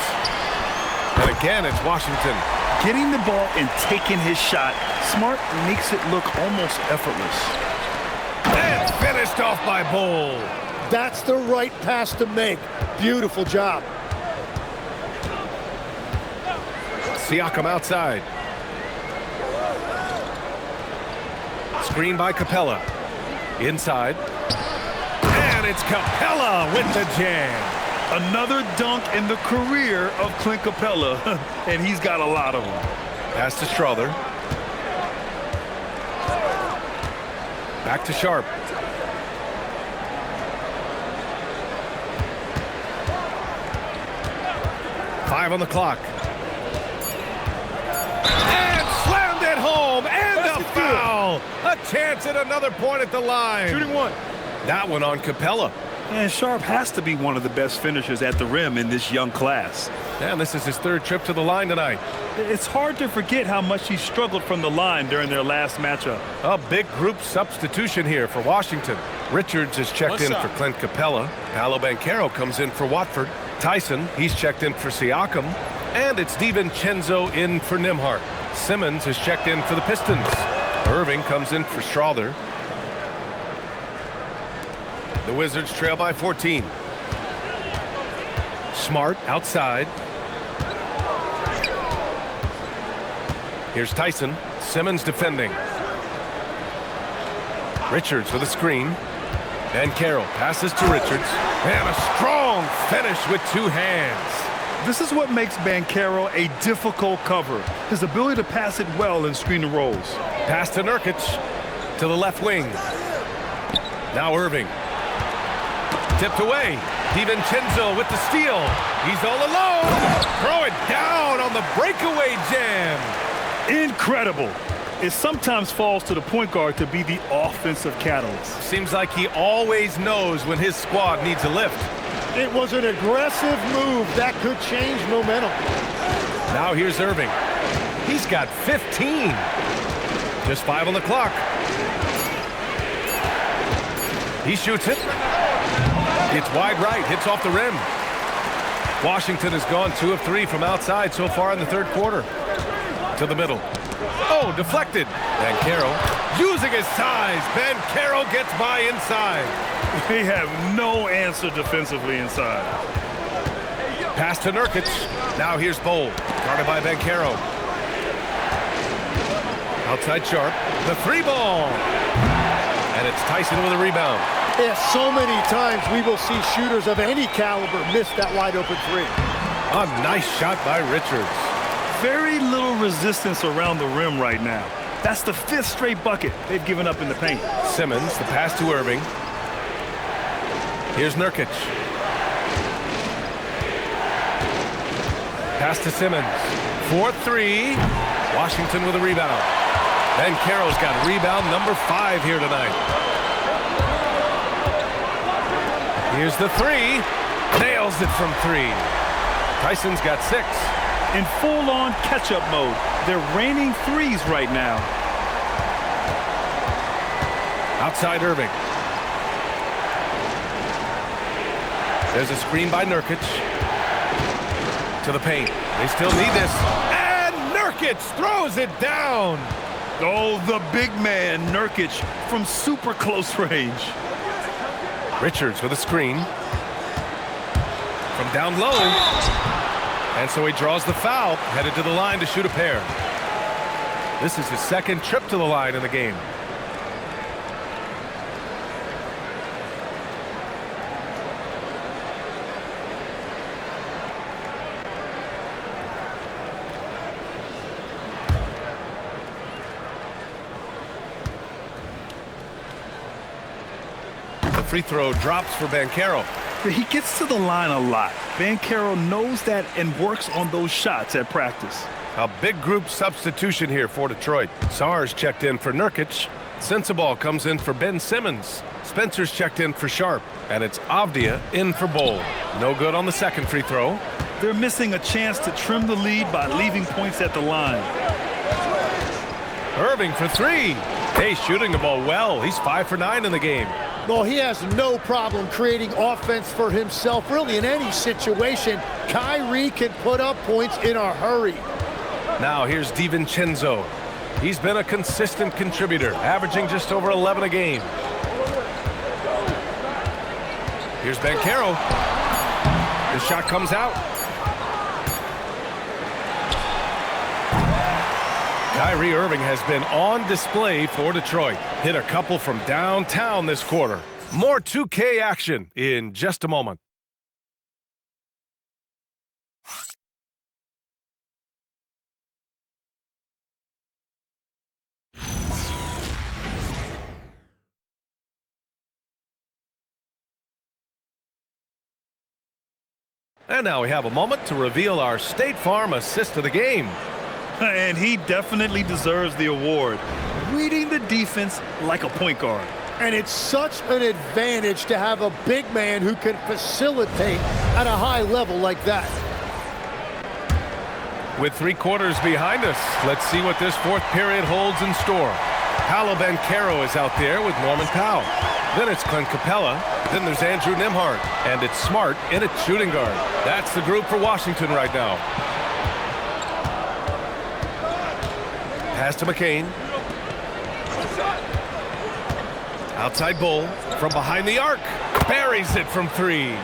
And again, it's Washington. Getting the ball and taking his shot, Smart makes it look almost effortless. And finished off by Bull. That's the right pass to make. Beautiful job. Siakam outside. Screen by Capella. Inside. And it's Capella with the jam. Another dunk in the career of Clint Capella, and he's got a lot of them. Pass to Strother. Back to Sharp. Five on the clock. And slammed it home. And a foul. A chance at another point at the line. Shooting one. That one on Capella. And Sharp has to be one of the best finishers at the rim in this young class. And this is his 3rd trip to the line tonight. It's hard to forget how much he struggled from the line during their last matchup. A big group substitution here for Washington. Richards is checked in for Clint Capella. Paolo Banchero comes in for Watford. Tyson, he's checked in for Siakam. And it's DiVincenzo in for Nembhard. Simmons is checked in for the Pistons. Irving comes in for Strother. The Wizards trail by 14. Smart outside. Here's Tyson. Simmons defending. Richards with a screen. And Carroll passes to Richards. And a strong finish with 2 hands. This is what makes Banchero a difficult cover. His ability to pass it well and screen the rolls. Pass to Nurkic. To the left wing. Now Irving. Tipped away. DiVincenzo with the steal. He's all alone. Throw it down on the breakaway jam. Incredible. It sometimes falls to the point guard to be the offensive catalyst. Seems like he always knows when his squad needs a lift. It was an aggressive move that could change momentum. Now here's Irving. He's got 15. Just 5 on the clock. He shoots it. It's wide right, hits off the rim. Washington has gone 2 of 3 from outside so far in the third quarter. To the middle. Oh, deflected. Banchero using his size. Banchero gets by inside. They have no answer defensively inside. Pass to Nurkic. Now here's Bowl. Guarded by Banchero. Outside Sharp. The 3 ball. And it's Tyson with a rebound. Yeah, so many times we will see shooters of any caliber miss that wide open 3. A nice shot by Richards. Very little resistance around the rim right now. That's the 5th straight bucket they've given up in the paint. Simmons, the pass to Irving. Here's Nurkic. Pass to Simmons. 4-3. Washington with a rebound. Banchero's got rebound number 5 here tonight. Here's the 3. Nails it from 3. Tyson's got 6. In full-on catch-up mode. They're raining threes right now. Outside Irving. There's a screen by Nurkic. To the paint. They still need this. And Nurkic throws it down. Oh, the big man, Nurkic, from super close range. Richards with a screen. From down low. And so he draws the foul, headed to the line to shoot a pair. This is his 2nd trip to the line in the game. The free throw drops for Banchero. He gets to the line a lot. Banchero knows that and works on those shots at practice. A big group substitution here for Detroit. Sars checked in for Nurkic. Sensabaugh comes in for Ben Simmons. Spencer's checked in for Sharp. And it's Avdia in for Bowl. No good on the 2nd free throw. They're missing a chance to trim the lead by leaving points at the line. Irving for 3. Hey, shooting the ball well. He's 5 for 9 in the game. Well, he has no problem creating offense for himself, really, in any situation. Kyrie can put up points in a hurry. Now here's DiVincenzo. He's been a consistent contributor, averaging just over 11 a game. Here's Banchero. The shot comes out. Kyrie Irving has been on display for Detroit. Hit a couple from downtown this quarter. More 2K action in just a moment. And now we have a moment to reveal our State Farm assist of the game. And he definitely deserves the award. Reading the defense like a point guard. And it's such an advantage to have a big man who can facilitate at a high level like that. With 3 quarters behind us, let's see what this 4th period holds in store. Paolo Banchero is out there with Norman Powell. Then it's Clint Capella. Then there's Andrew Nembhard. And it's Smart in at shooting guard. That's the group for Washington right now. Pass to McCain. Outside Bull from behind the arc. Buries it from 3.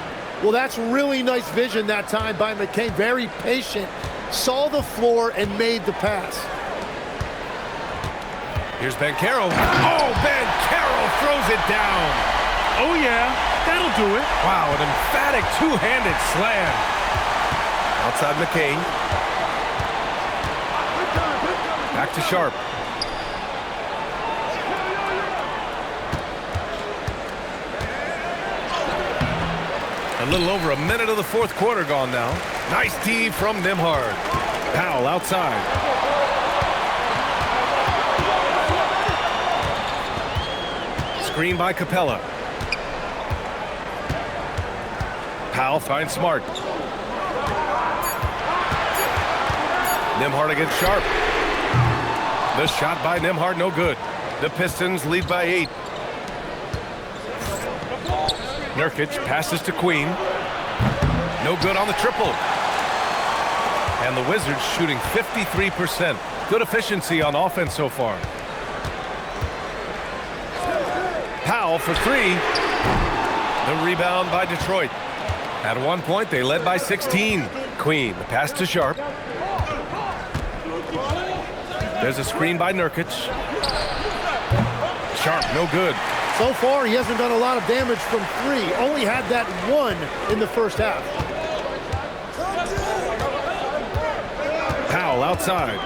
Well, that's really nice vision that time by McCain. Very patient. Saw the floor and made the pass. Here's Banchero. Oh, Banchero throws it down. Oh, yeah, that'll do it. Wow, an emphatic 2-handed slam. Outside McCain. Back to Sharp. A little over a minute of the 4th quarter gone now. Nice D from Nembhard. Powell outside. Screen by Capella. Powell finds Smart. Nembhard against Sharp. The shot by Nembhard, no good. The Pistons lead by 8. Nurkic passes to Queen. No good on the triple. And the Wizards shooting 53%. Good efficiency on offense so far. Powell for 3. The rebound by Detroit. At one point, they led by 16. Queen, the pass to Sharp. There's a screen by Nurkic. Sharp, no good. So far, he hasn't done a lot of damage from 3. Only had that 1 in the first half. Powell outside.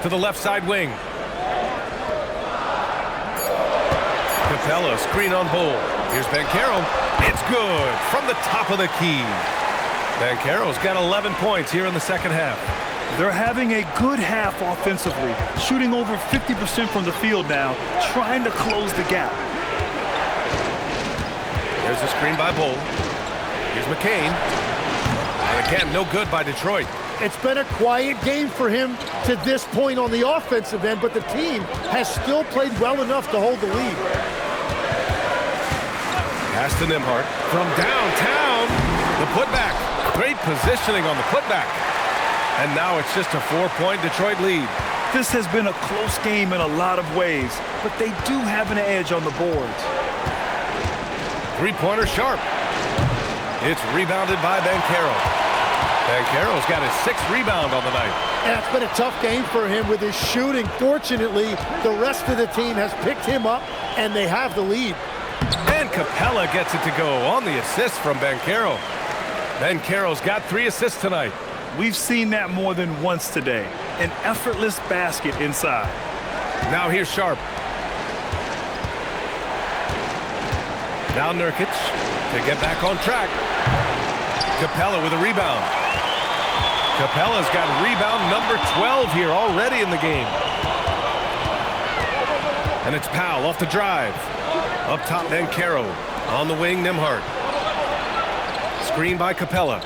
To the left side wing. Capella, screen on Bull. Here's Banchero. It's good from the top of the key. Banchero's got 11 points here in the second half. They're having a good half offensively, shooting over 50% from the field now, trying to close the gap. There's a screen by Bull. Here's McCain. And again, no good by Detroit. It's been a quiet game for him to this point on the offensive end, but the team has still played well enough to hold the lead. Pass to Nembhard from downtown. The putback. Great positioning on the putback. And now it's just a 4-point Detroit lead. This has been a close game in a lot of ways, but they do have an edge on the boards. Three-pointer Sharp. It's rebounded by Banchero. Banchero's got his 6th rebound on the night. And it's been a tough game for him with his shooting. Fortunately, the rest of the team has picked him up, and they have the lead. And Capella gets it to go on the assist from Banchero. Banchero's got 3 assists tonight. We've seen that more than once today. An effortless basket inside. Now here's Sharp. Now Nurkic to get back on track. Capella with a rebound. Capella's got rebound number 12 here already in the game. And it's Powell off the drive. Up top, Banchero. On the wing, Nembhard. Screen by Capella.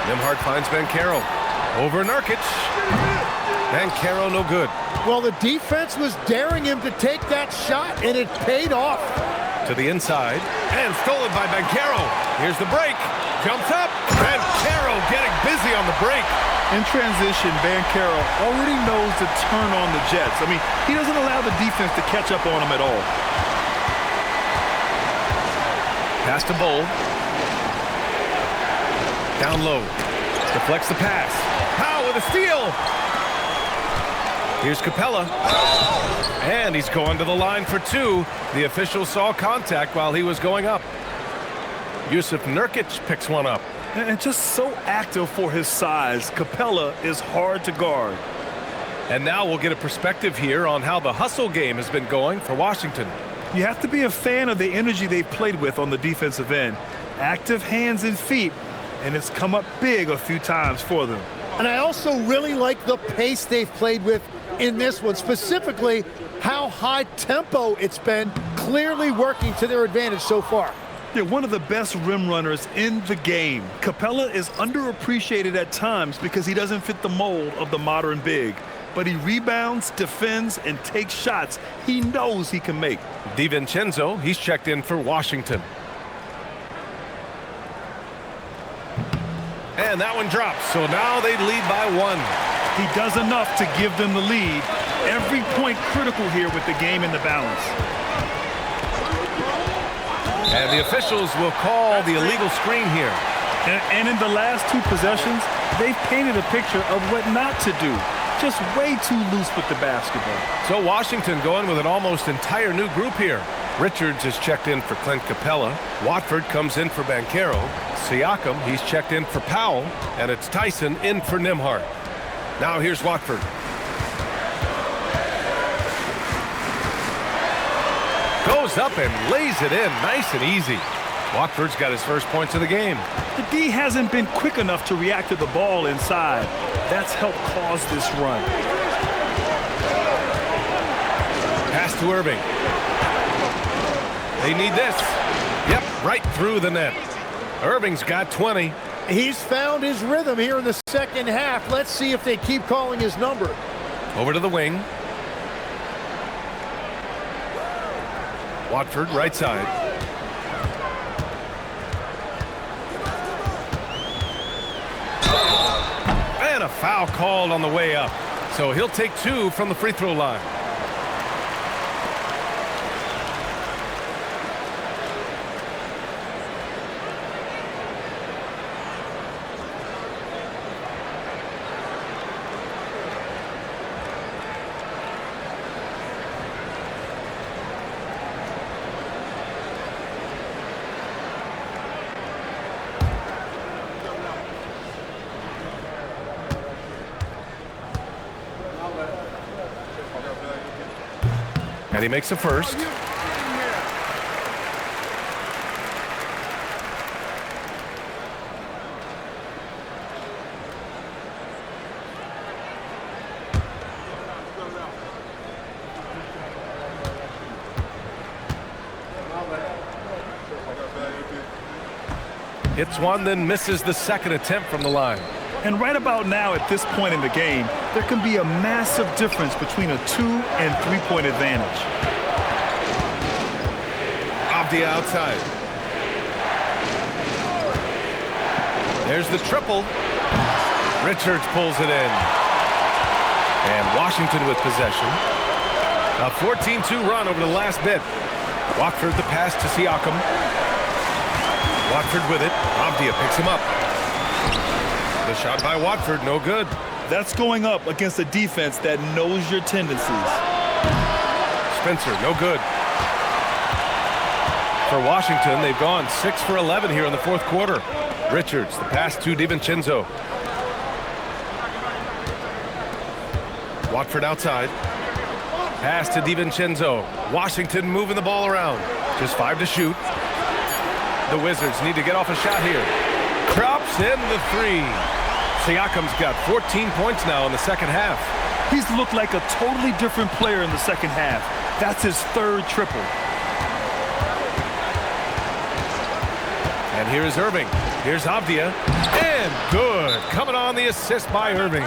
Nembhard finds Banchero. Over Nurkic. Banchero no good. Well, the defense was daring him to take that shot, and it paid off. To the inside. And stolen by Banchero. Here's the break. Jumps up. Banchero getting busy on the break. In transition, Banchero already knows to turn on the Jets. I mean, he doesn't allow the defense to catch up on him at all. Pass to Bull. Down low. Deflects the pass. Powell with a steal. Here's Capella. And he's going to the line for 2. The official saw contact while he was going up. Yusuf Nurkic picks one up. And just so active for his size, Capella is hard to guard. And now we'll get a perspective here on how the hustle game has been going for Washington. You have to be a fan of the energy they've played with on the defensive end. Active hands and feet, and it's come up big a few times for them. And I also really like the pace they've played with in this one, specifically how high tempo it's been, clearly working to their advantage so far. They're one of the best rim runners in the game. Capella is underappreciated at times because he doesn't fit the mold of the modern big. But he rebounds, defends, and takes shots he knows he can make. DiVincenzo, he's checked in for Washington. And that one drops, so now they lead by 1. He does enough to give them the lead. Every point critical here with the game in the balance. And the officials will call the illegal screen here. And in the last 2 possessions, they've painted a picture of what not to do. Just way too loose with the basketball. So Washington going with an almost entire new group here. Richards is checked in for Clint Capella. Watford comes in for Banchero. Siakam, he's checked in for Powell. And it's Tyson in for Nembhard. Now here's Watford. Goes up and lays it in nice and easy. Watford's got his first points of the game. The D hasn't been quick enough to react to the ball inside. That's helped cause this run. Pass to Irving. They need this. Yep, right through the net. Irving's got 20. He's found his rhythm here in the second half. Let's see if they keep calling his number. Over to the wing. Watford, right side. And a foul called on the way up. So he'll take 2 from the free throw line. And he makes the first. Hits one, then misses the second attempt from the line. And right about now, at this point in the game, there can be a massive difference between a 2- and 3-point advantage. Avdia outside. There's the triple. Richards pulls it in. And Washington with possession. A 14-2 run over the last bit. Watford the pass to Siakam. Watford with it. Avdia picks him up. The shot by Watford, no good. That's going up against a defense that knows your tendencies. Spencer, no good. For Washington, they've gone 6 for 11 here in the fourth quarter. Richards, the pass to DiVincenzo. Watford outside. Pass to DiVincenzo. Washington moving the ball around. Just 5 to shoot. The Wizards need to get off a shot here. Drops in the 3. Siakam's got 14 points now in the second half. He's looked like a totally different player in the second half. That's his 3rd triple. And here's Irving. Here's Avdia. And good. Coming on the assist by Irving.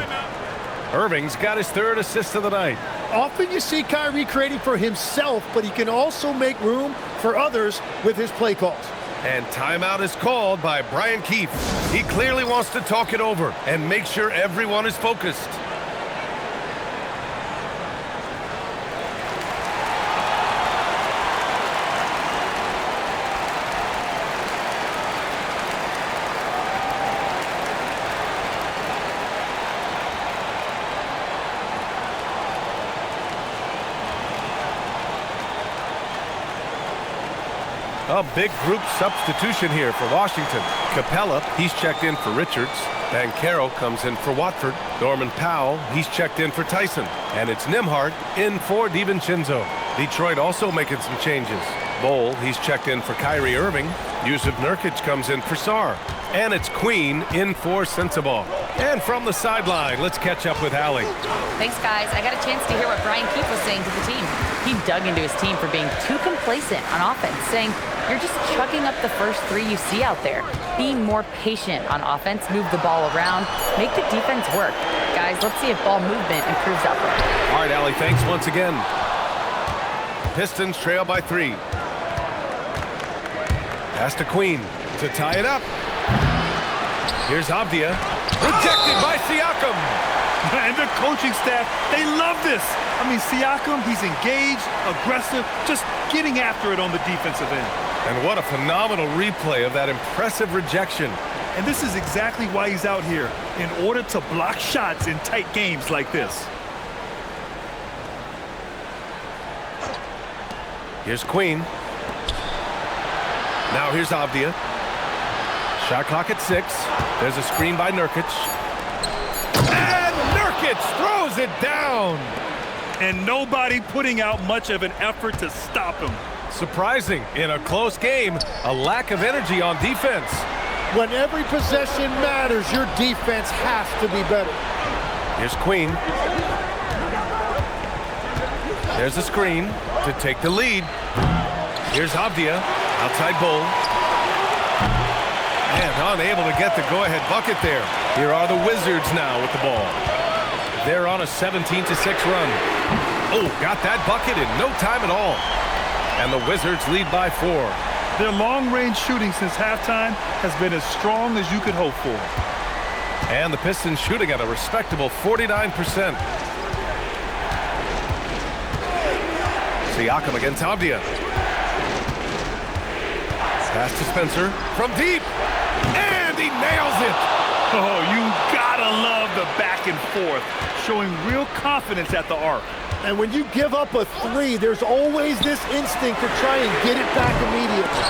Irving's got his 3rd assist of the night. Often you see Kyrie creating for himself, but he can also make room for others with his play calls. And timeout is called by Brian Keefe. He clearly wants to talk it over and make sure everyone is focused. A big group substitution here for Washington. Capella, he's checked in for Richards. Banchero comes in for Watford. Norman Powell, he's checked in for Tyson. And it's Nembhard in for DiVincenzo. Detroit also making some changes. Bol, he's checked in for Kyrie Irving. Yusuf Nurkic comes in for Sarr. And it's Queen in for Sensabaugh. And from the sideline, let's catch up with Allie. Thanks, guys. I got a chance to hear what Brian Keefe was saying to the team. He dug into his team for being too complacent on offense, saying, you're just chucking up the first 3 you see out there. Being more patient on offense, move the ball around, make the defense work. Guys, let's see if ball movement improves out there. All right, Allie, thanks once again. Pistons trail by 3. Pass to Queen to tie it up. Here's Avdia. Rejected by Siakam. And the coaching staff, they love this. I mean, Siakam, he's engaged, aggressive, just getting after it on the defensive end. And what a phenomenal replay of that impressive rejection. And this is exactly why he's out here, in order to block shots in tight games like this. Here's Queen. Now here's Avdia. Shot clock at 6. There's a screen by Nurkic. And Nurkic throws it down. And nobody putting out much of an effort to stop him. Surprising, in a close game, a lack of energy on defense. When every possession matters, your defense has to be better. Here's Queen. There's a screen to take the lead. Here's Avdia, outside Bull. And unable to get the go-ahead bucket there. Here are the Wizards now with the ball. They're on a 17-6 run. Oh, got that bucket in no time at all. And the Wizards lead by 4. Their long-range shooting since halftime has been as strong as you could hope for. And the Pistons shooting at a respectable 49%. Siakam against Avdia. Pass to Spencer from deep. And he nails it. Oh, you gotta love the back and forth, showing real confidence at the arc. And when you give up a 3, there's always this instinct to try and get it back immediately.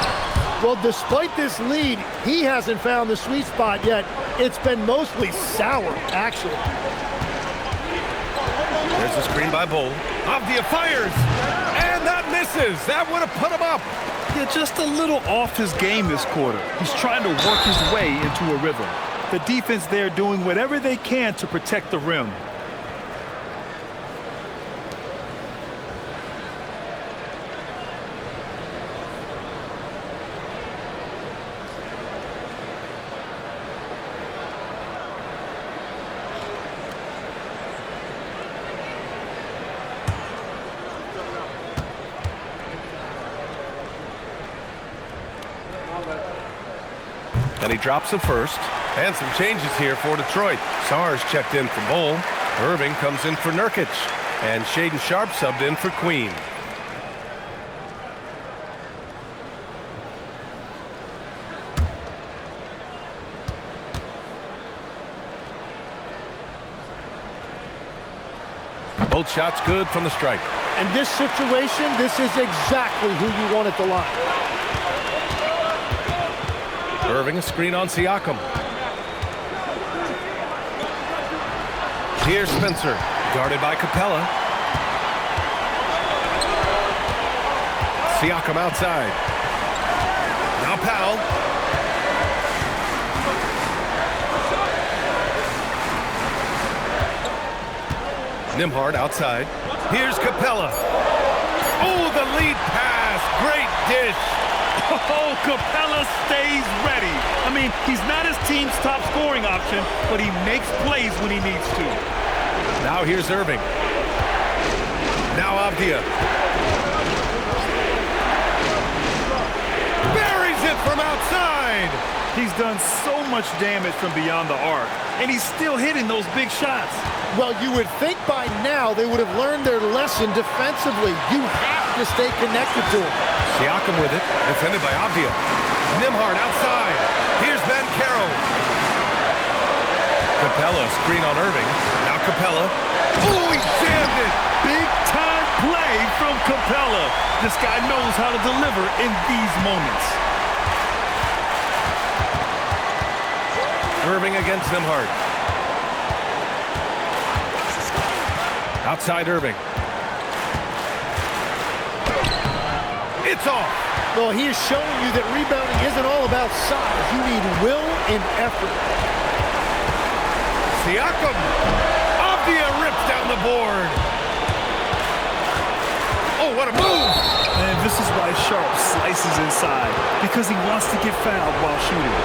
Well, despite this lead, he hasn't found the sweet spot yet. It's been mostly sour, actually. There's a screen by Bull. Avdia fires. And that misses. That would have put him up. Yeah, just a little off his game this quarter. He's trying to work his way into a rhythm. The defense there doing whatever they can to protect the rim. And he drops the first. And some changes here for Detroit. Sars checked in for Bull. Irving comes in for Nurkic. And Shaden Sharp subbed in for Queen. Both shots good from the stripe. In this situation, this is exactly who you want at the line. Irving a screen on Siakam. Here's Spencer, guarded by Capella. Siakam outside. Now Powell. Nembhard outside. Here's Capella. Oh, the lead pass. Great dish. Oh, Capella stays ready. I mean, he's not his team's top scoring option, but he makes plays when he needs to. Now here's Irving. Now Avdia. Buries it from outside. He's done so much damage from beyond the arc, and he's still hitting those big shots. Well, you would think by now they would have learned their lesson defensively. You have to stay connected to him. Siakam with it, defended by Avdia. Nembhard outside. Here's Banchero. Capella screen on Irving. Now Capella. Oh, he jammed it. Big time play from Capella. This guy knows how to deliver in these moments. Irving against Nembhard. Outside Irving. It's off. Well, he is showing you that rebounding isn't all about size. You need will and effort. Siakam. Avdia rips down the board. Oh, what a move. And this is why Sharp slices inside, because he wants to get fouled while shooting.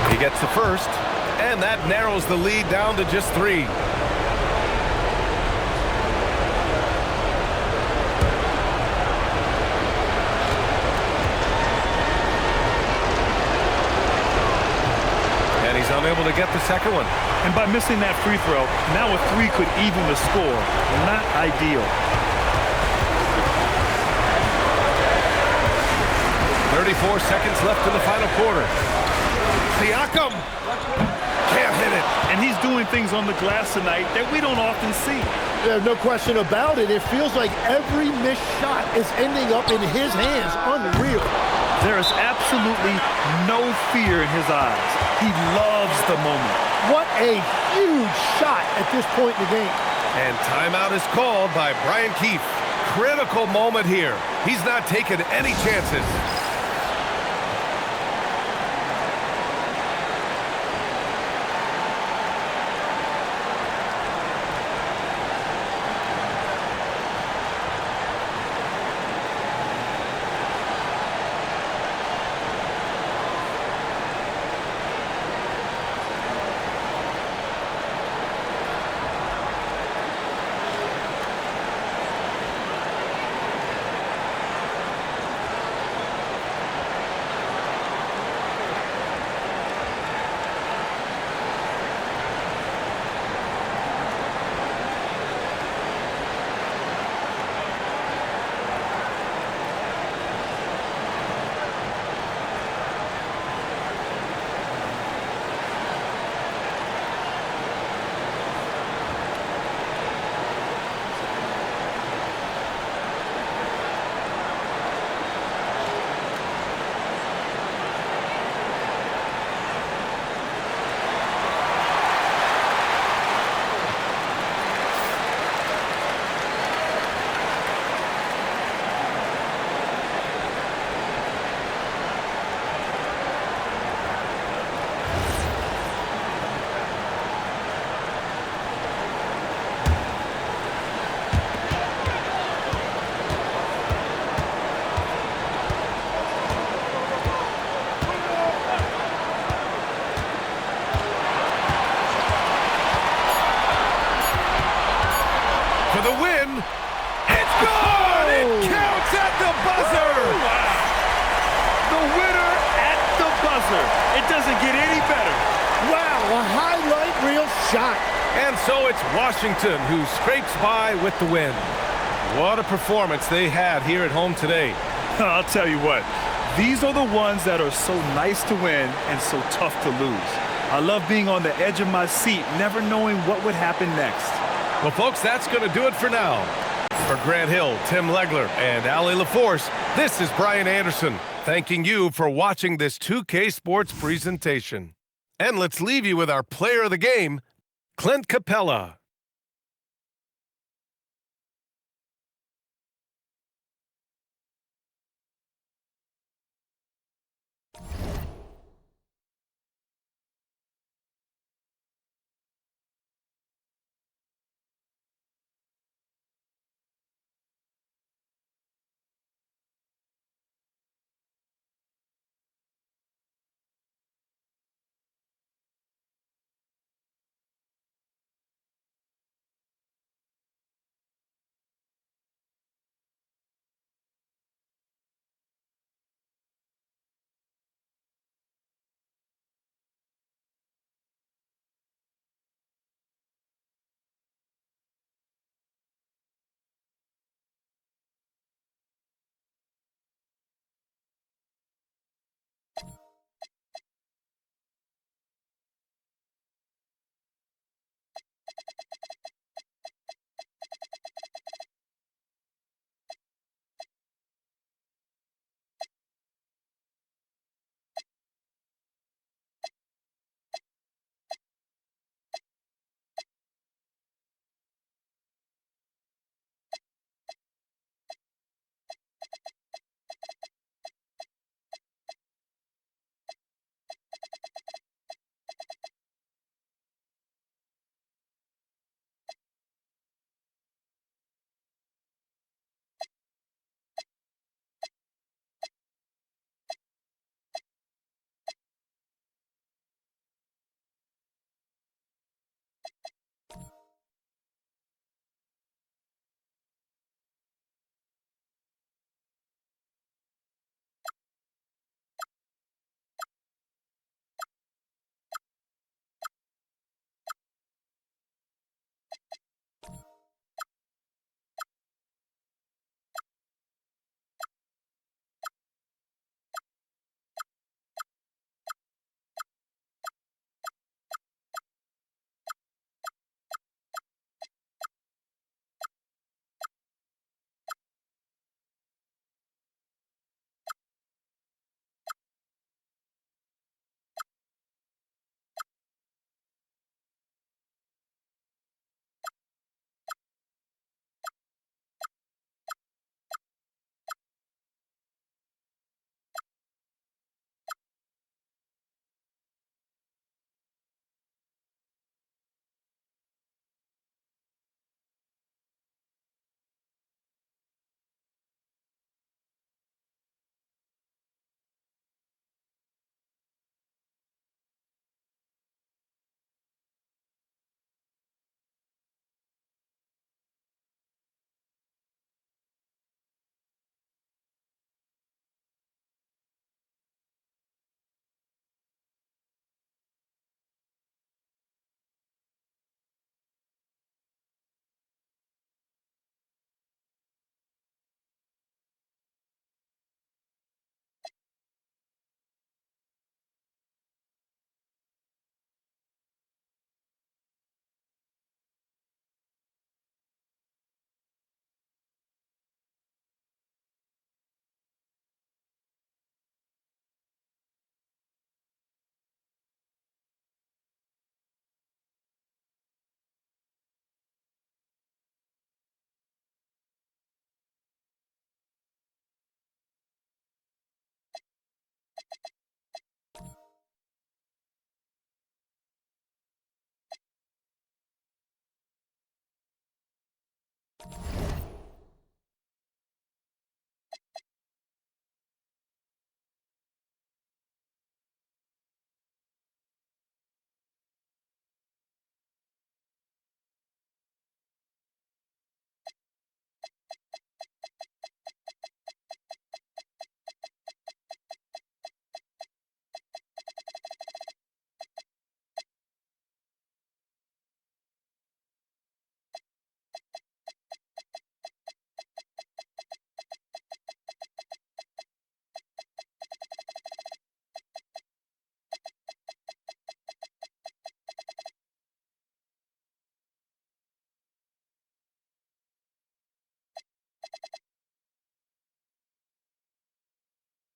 He gets the first, and that narrows the lead down to just 3. And he's unable to get the second one. And by missing that free throw, now a 3 could even the score. Not ideal. 34 seconds left in the final quarter. Siakam can't hit it. And he's doing things on the glass tonight that we don't often see. No question about it. It feels like every missed shot is ending up in his hands. Unreal. There is absolutely no fear in his eyes. He loves the moment. What a huge shot at this point in the game. And timeout is called by Brian Keefe. Critical moment here. He's not taking any chances. For the win, it's good! It counts at the buzzer! Wow. The winner at the buzzer. It doesn't get any better. Wow, a highlight reel shot. And so it's Washington who scrapes by with the win. What a performance they had here at home today. I'll tell you what, these are the ones that are so nice to win and so tough to lose. I love being on the edge of my seat, never knowing what would happen next. Well, folks, that's going to do it for now. For Grant Hill, Tim Legler, and Allie LaForce, this is Brian Anderson, thanking you for watching this 2K Sports presentation. And let's leave you with our player of the game, Clint Capella.